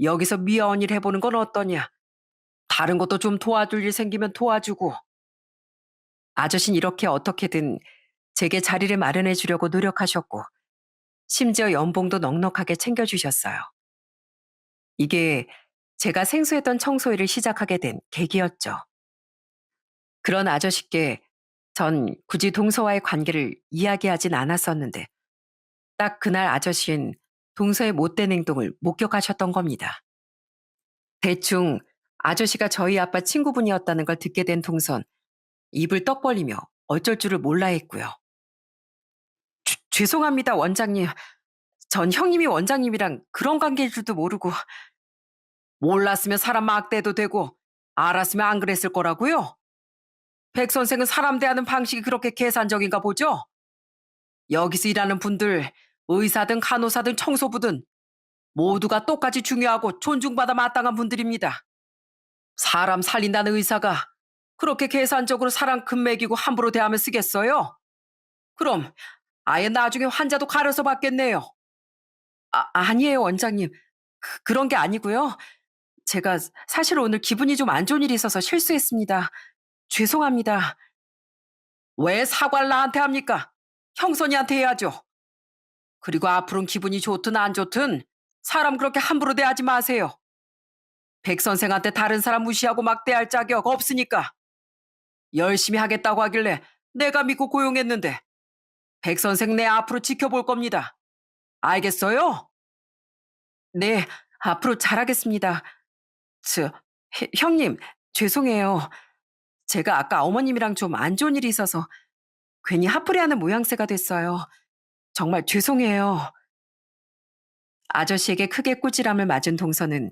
여기서 미아원 일 해보는 건 어떠냐. 다른 것도 좀 도와줄 일 생기면 도와주고. 아저씨는 이렇게 어떻게든 제게 자리를 마련해 주려고 노력하셨고 심지어 연봉도 넉넉하게 챙겨주셨어요. 이게 제가 생소했던 청소일을 시작하게 된 계기였죠. 그런 아저씨께 전 굳이 동서와의 관계를 이야기하진 않았었는데 딱 그날 아저씨는 동서의 못된 행동을 목격하셨던 겁니다. 대충 아저씨가 저희 아빠 친구분이었다는 걸 듣게 된 동선 입을 떡 벌리며 어쩔 줄을 몰라 했고요. 죄송합니다, 원장님. 전 형님이 원장님이랑 그런 관계일 줄도 모르고. 몰랐으면 사람 막 대도 되고 알았으면 안 그랬을 거라고요? 백 선생은 사람 대하는 방식이 그렇게 계산적인가 보죠? 여기서 일하는 분들, 의사든 간호사든 청소부든 모두가 똑같이 중요하고 존중받아 마땅한 분들입니다. 사람 살린다는 의사가 그렇게 계산적으로 사람 금 매기고 함부로 대하면 쓰겠어요? 그럼 아예 나중에 환자도 가려서 받겠네요. 아니에요, 원장님. 그런 게 아니고요. 제가 사실 오늘 기분이 좀 안 좋은 일이 있어서 실수했습니다. 죄송합니다. 왜 사과를 나한테 합니까? 형선이한테 해야죠. 그리고 앞으로는 기분이 좋든 안 좋든 사람 그렇게 함부로 대하지 마세요. 백 선생한테 다른 사람 무시하고 막 대할 자격 없으니까. 열심히 하겠다고 하길래 내가 믿고 고용했는데 백 선생 내 앞으로 지켜볼 겁니다. 알겠어요? 네, 앞으로 잘하겠습니다. 형님, 죄송해요. 제가 아까 어머님이랑 좀 안 좋은 일이 있어서 괜히 화풀이하는 모양새가 됐어요. 정말 죄송해요. 아저씨에게 크게 꾸지람을 맞은 동서는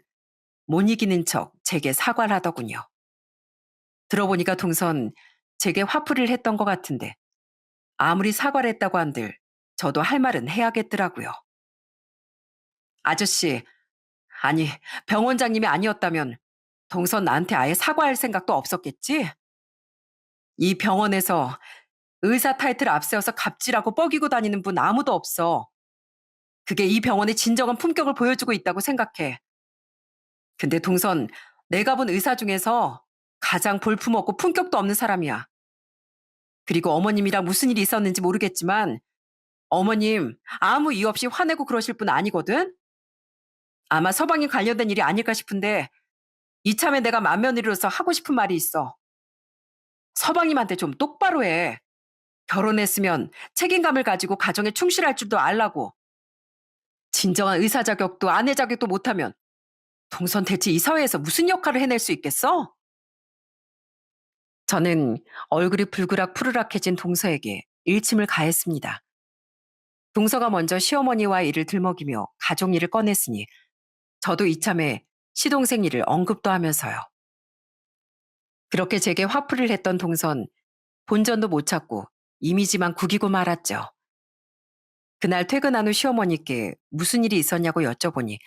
못 이기는 척 제게 사과를 하더군요. 들어보니까 동선 제게 화풀이를 했던 것 같은데 아무리 사과를 했다고 한들 저도 할 말은 해야겠더라고요. 아저씨, 아니 병원장님이 아니었다면 동선 나한테 아예 사과할 생각도 없었겠지? 이 병원에서 의사 타이틀 앞세워서 갑질하고 뻐기고 다니는 분 아무도 없어. 그게 이 병원의 진정한 품격을 보여주고 있다고 생각해. 근데 동선 내가 본 의사 중에서 가장 볼품없고 품격도 없는 사람이야. 그리고 어머님이랑 무슨 일이 있었는지 모르겠지만 어머님 아무 이유 없이 화내고 그러실 분 아니거든? 아마 서방님 관련된 일이 아닐까 싶은데 이참에 내가 맏며느리로서 하고 싶은 말이 있어. 서방님한테 좀 똑바로 해. 결혼했으면 책임감을 가지고 가정에 충실할 줄도 알라고. 진정한 의사 자격도 아내 자격도 못하면 동선 대체 이 사회에서 무슨 역할을 해낼 수 있겠어? 저는 얼굴이 불그락 푸르락해진 동서에게 일침을 가했습니다. 동서가 먼저 시어머니와 일을 들먹이며 가족 일을 꺼냈으니 저도 이참에 시동생 일을 언급도 하면서요. 그렇게 제게 화풀이를 했던 동선 본전도 못 찾고 이미지만 구기고 말았죠. 그날 퇴근한 후 시어머니께 무슨 일이 있었냐고 여쭤보니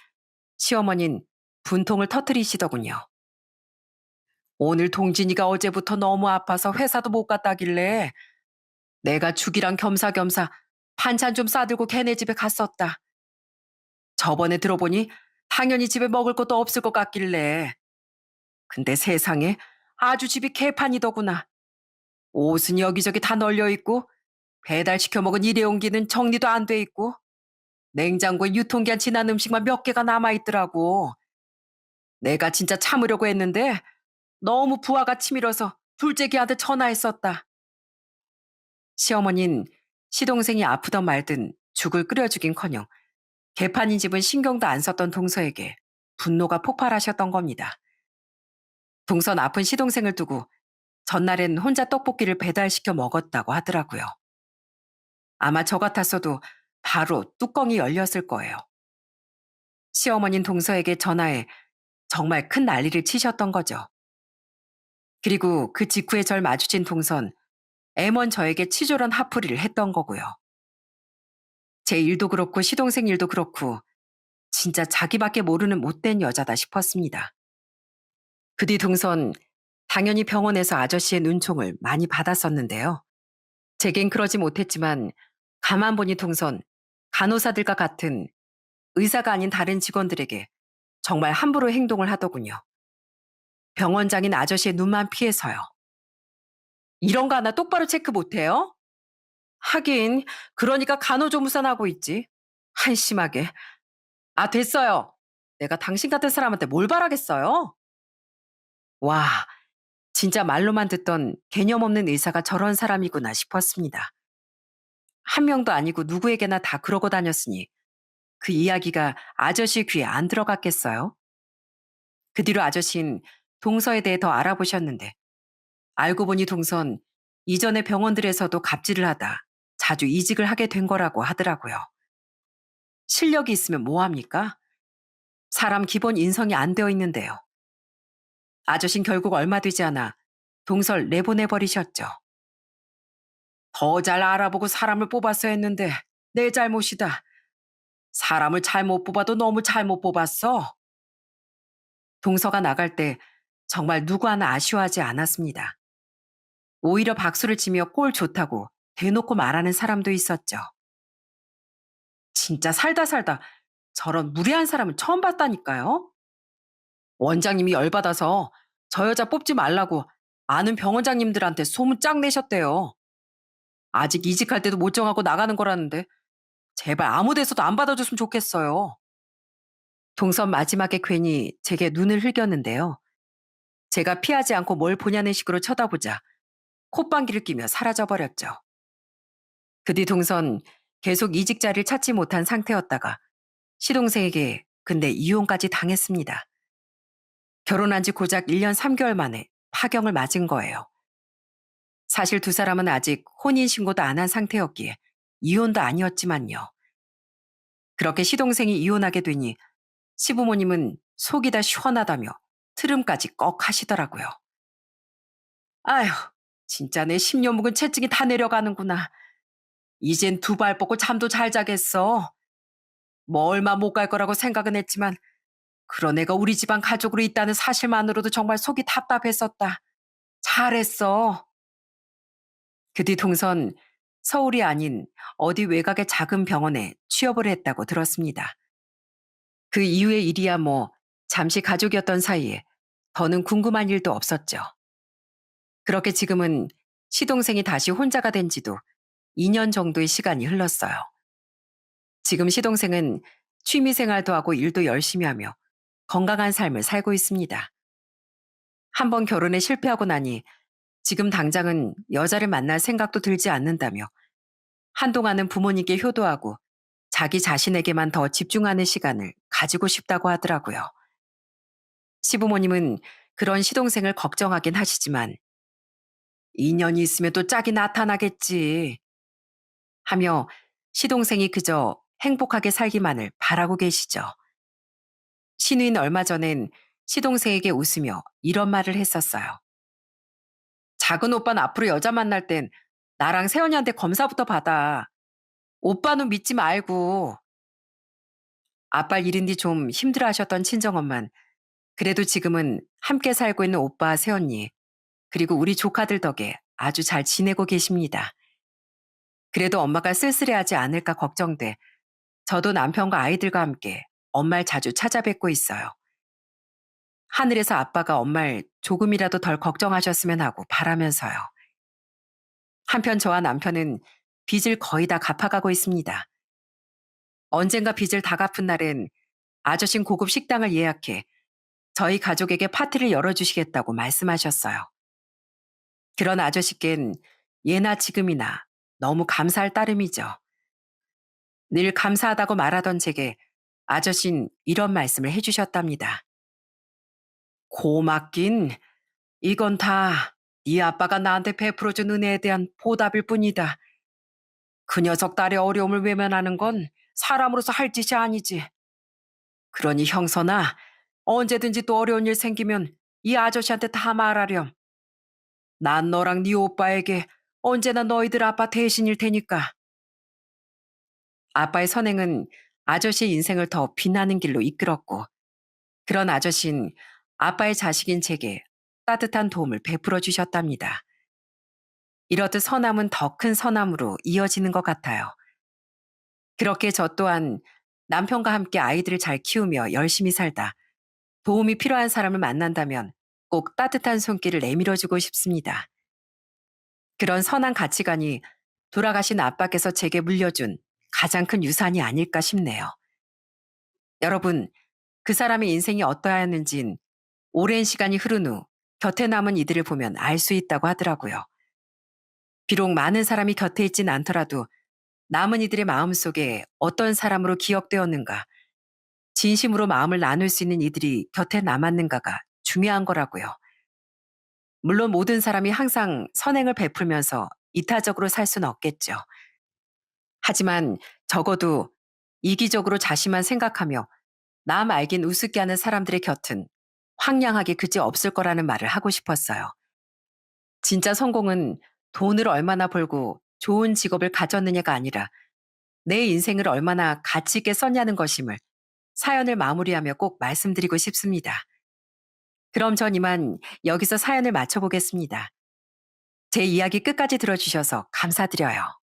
시어머니는 분통을 터뜨리시더군요. 오늘 동진이가 어제부터 너무 아파서 회사도 못 갔다길래 내가 죽이랑 겸사겸사 반찬 좀 싸들고 걔네 집에 갔었다. 저번에 들어보니 당연히 집에 먹을 것도 없을 것 같길래. 근데 세상에 아주 집이 개판이더구나. 옷은 여기저기 다 널려 있고 배달시켜 먹은 일회용기는 정리도 안 돼 있고 냉장고에 유통기한 지난 음식만 몇 개가 남아 있더라고. 내가 진짜 참으려고 했는데 너무 부하가 치밀어서 둘째 걔한테 전화했었다. 시어머니는 시동생이 아프던 말든 죽을 끓여주긴커녕 개판인 집은 신경도 안 썼던 동서에게 분노가 폭발하셨던 겁니다. 동선 아픈 시동생을 두고 전날엔 혼자 떡볶이를 배달시켜 먹었다고 하더라고요. 아마 저 같았어도 바로 뚜껑이 열렸을 거예요. 시어머닌 동서에게 전화해 정말 큰 난리를 치셨던 거죠. 그리고 그 직후에 절 마주친 동선, M1 저에게 치졸한 화풀이를 했던 거고요. 제 일도 그렇고 시동생 일도 그렇고 진짜 자기밖에 모르는 못된 여자다 싶었습니다. 그 뒤 동선 당연히 병원에서 아저씨의 눈총을 많이 받았었는데요. 제겐 그러지 못했지만 가만 보니 동선 간호사들과 같은 의사가 아닌 다른 직원들에게 정말 함부로 행동을 하더군요. 병원장인 아저씨의 눈만 피해서요. 이런 거 하나 똑바로 체크 못해요? 하긴 그러니까 간호조무사는 하고 있지. 한심하게. 아 됐어요. 내가 당신 같은 사람한테 뭘 바라겠어요? 와, 진짜 말로만 듣던 개념 없는 의사가 저런 사람이구나 싶었습니다. 한 명도 아니고 누구에게나 다 그러고 다녔으니 그 이야기가 아저씨 귀에 안 들어갔겠어요? 그 뒤로 아저씨는 동서에 대해 더 알아보셨는데 알고 보니 동선 이전에 병원들에서도 갑질을 하다 자주 이직을 하게 된 거라고 하더라고요. 실력이 있으면 뭐합니까? 사람 기본 인성이 안 되어 있는데요. 아저씨는 결국 얼마 되지 않아 동설 내보내버리셨죠. 더 잘 알아보고 사람을 뽑았어야 했는데 내 잘못이다. 사람을 잘못 뽑아도 너무 잘못 뽑았어. 동서가 나갈 때 정말 누구 하나 아쉬워하지 않았습니다. 오히려 박수를 치며 꼴 좋다고 대놓고 말하는 사람도 있었죠. 진짜 살다 살다 저런 무례한 사람은 처음 봤다니까요. 원장님이 열받아서 저 여자 뽑지 말라고 아는 병원장님들한테 소문 쫙 내셨대요. 아직 이직할 때도 못 정하고 나가는 거라는데 제발 아무 데서도 안 받아줬으면 좋겠어요. 동선 마지막에 괜히 제게 눈을 흘겼는데요. 제가 피하지 않고 뭘 보냐는 식으로 쳐다보자 콧방귀를 끼며 사라져버렸죠. 그 뒤 동선 계속 이직 자리를 찾지 못한 상태였다가 시동생에게 근데 이혼까지 당했습니다. 결혼한 지 고작 1년 3개월 만에 파경을 맞은 거예요. 사실 두 사람은 아직 혼인신고도 안 한 상태였기에 이혼도 아니었지만요. 그렇게 시동생이 이혼하게 되니 시부모님은 속이 다 시원하다며 트름까지 꺽 하시더라고요. 아휴, 진짜 내 10년 묵은 채증이 다 내려가는구나. 이젠 두 발 뻗고 잠도 잘 자겠어. 뭐 얼마 못 갈 거라고 생각은 했지만 그런 애가 우리 집안 가족으로 있다는 사실만으로도 정말 속이 답답했었다. 잘했어. 그 뒤 동선 서울이 아닌 어디 외곽의 작은 병원에 취업을 했다고 들었습니다. 그 이후의 일이야 뭐 잠시 가족이었던 사이에 더는 궁금한 일도 없었죠. 그렇게 지금은 시동생이 다시 혼자가 된 지도 2년 정도의 시간이 흘렀어요. 지금 시동생은 취미 생활도 하고 일도 열심히 하며 건강한 삶을 살고 있습니다. 한번 결혼에 실패하고 나니 지금 당장은 여자를 만날 생각도 들지 않는다며 한동안은 부모님께 효도하고 자기 자신에게만 더 집중하는 시간을 가지고 싶다고 하더라고요. 시부모님은 그런 시동생을 걱정하긴 하시지만 인연이 있으면 또 짝이 나타나겠지 하며 시동생이 그저 행복하게 살기만을 바라고 계시죠. 신우인 얼마 전엔 시동생에게 웃으며 이런 말을 했었어요. 작은 오빠는 앞으로 여자 만날 땐 나랑 세연이한테 검사부터 받아. 오빠는 믿지 말고. 아빠를 잃은 뒤 좀 힘들어 하셨던 친정엄만 그래도 지금은 함께 살고 있는 오빠 세연이 그리고 우리 조카들 덕에 아주 잘 지내고 계십니다. 그래도 엄마가 쓸쓸해하지 않을까 걱정돼 저도 남편과 아이들과 함께 엄마를 자주 찾아뵙고 있어요. 하늘에서 아빠가 엄마를 조금이라도 덜 걱정하셨으면 하고 바라면서요. 한편 저와 남편은 빚을 거의 다 갚아가고 있습니다. 언젠가 빚을 다 갚은 날엔 아저씨 고급 식당을 예약해 저희 가족에게 파티를 열어주시겠다고 말씀하셨어요. 그런 아저씨께는 예나 지금이나 너무 감사할 따름이죠. 늘 감사하다고 말하던 제게 아저씨는 이런 말씀을 해주셨답니다. 고맙긴 이건 다 네 아빠가 나한테 베풀어준 은혜에 대한 보답일 뿐이다. 그 녀석 딸의 어려움을 외면하는 건 사람으로서 할 짓이 아니지. 그러니 형선아, 언제든지 또 어려운 일 생기면 이 아저씨한테 다 말하렴. 난 너랑 네 오빠에게 언제나 너희들 아빠 대신일 테니까. 아빠의 선행은 아저씨의 인생을 더 빛나는 길로 이끌었고, 그런 아저씨는 아빠의 자식인 제게 따뜻한 도움을 베풀어 주셨답니다. 이렇듯 선함은 더 큰 선함으로 이어지는 것 같아요. 그렇게 저 또한 남편과 함께 아이들을 잘 키우며 열심히 살다 도움이 필요한 사람을 만난다면 꼭 따뜻한 손길을 내밀어주고 싶습니다. 그런 선한 가치관이 돌아가신 아빠께서 제게 물려준 가장 큰 유산이 아닐까 싶네요. 여러분, 그 사람의 인생이 어떠하였는진 오랜 시간이 흐른 후 곁에 남은 이들을 보면 알 수 있다고 하더라고요. 비록 많은 사람이 곁에 있진 않더라도 남은 이들의 마음속에 어떤 사람으로 기억되었는가, 진심으로 마음을 나눌 수 있는 이들이 곁에 남았는가가 중요한 거라고요. 물론 모든 사람이 항상 선행을 베풀면서 이타적으로 살 수는 없겠죠. 하지만 적어도 이기적으로 자신만 생각하며 남 알긴 우습게 하는 사람들의 곁은 황량하게 그지 없을 거라는 말을 하고 싶었어요. 진짜 성공은 돈을 얼마나 벌고 좋은 직업을 가졌느냐가 아니라 내 인생을 얼마나 가치 있게 썼냐는 것임을 사연을 마무리하며 꼭 말씀드리고 싶습니다. 그럼 전 이만 여기서 사연을 마쳐보겠습니다. 제 이야기 끝까지 들어주셔서 감사드려요.